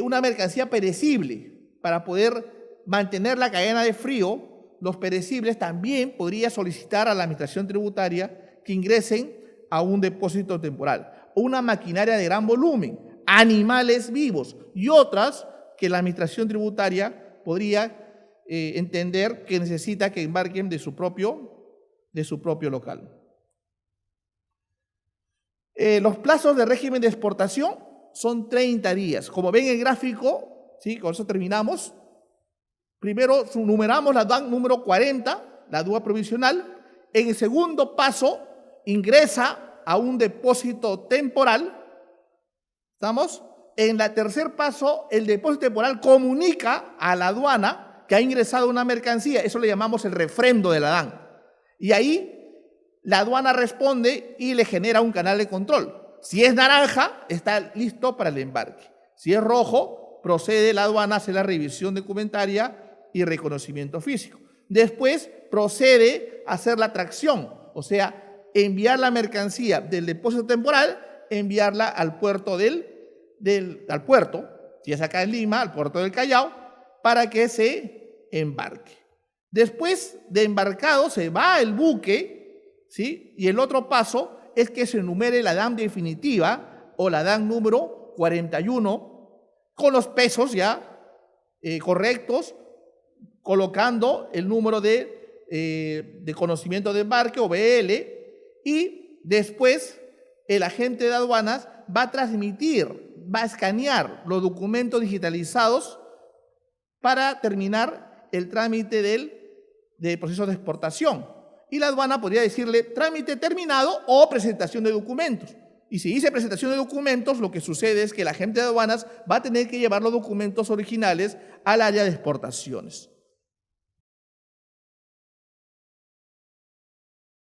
una mercancía perecible, para poder mantener la cadena de frío, los perecibles también podría solicitar a la administración tributaria que ingresen a un depósito temporal. Una maquinaria de gran volumen, animales vivos y otras que la administración tributaria podría entender que necesita que embarquen de su propio local. Los plazos de régimen de exportación son 30 días. Como ven en el gráfico, ¿sí?, con eso terminamos. Primero numeramos la DAN número 40, la DUA provisional. En el segundo paso ingresa a un depósito temporal. ¿Estamos? En el tercer paso, el depósito temporal comunica a la aduana que ha ingresado una mercancía. Eso le llamamos el refrendo de la DAN. Y ahí la aduana responde y le genera un canal de control. Si es naranja, está listo para el embarque. Si es rojo, procede la aduana a hacer la revisión documentaria y reconocimiento físico. Después procede a hacer la tracción, o sea, enviar la mercancía del depósito temporal, enviarla al puerto al puerto, si es acá en Lima, al puerto del Callao, para que se embarque. Después de embarcado se va el buque, ¿sí? Y el otro paso es que se enumere la DAM definitiva o la DAM número 41 con los pesos ya correctos, colocando el número de conocimiento de embarque o BL, y después el agente de aduanas va a transmitir, va a escanear los documentos digitalizados para terminar el trámite del proceso de exportación. Y la aduana podría decirle trámite terminado o presentación de documentos. Y si dice presentación de documentos, lo que sucede es que el agente de aduanas va a tener que llevar los documentos originales al área de exportaciones.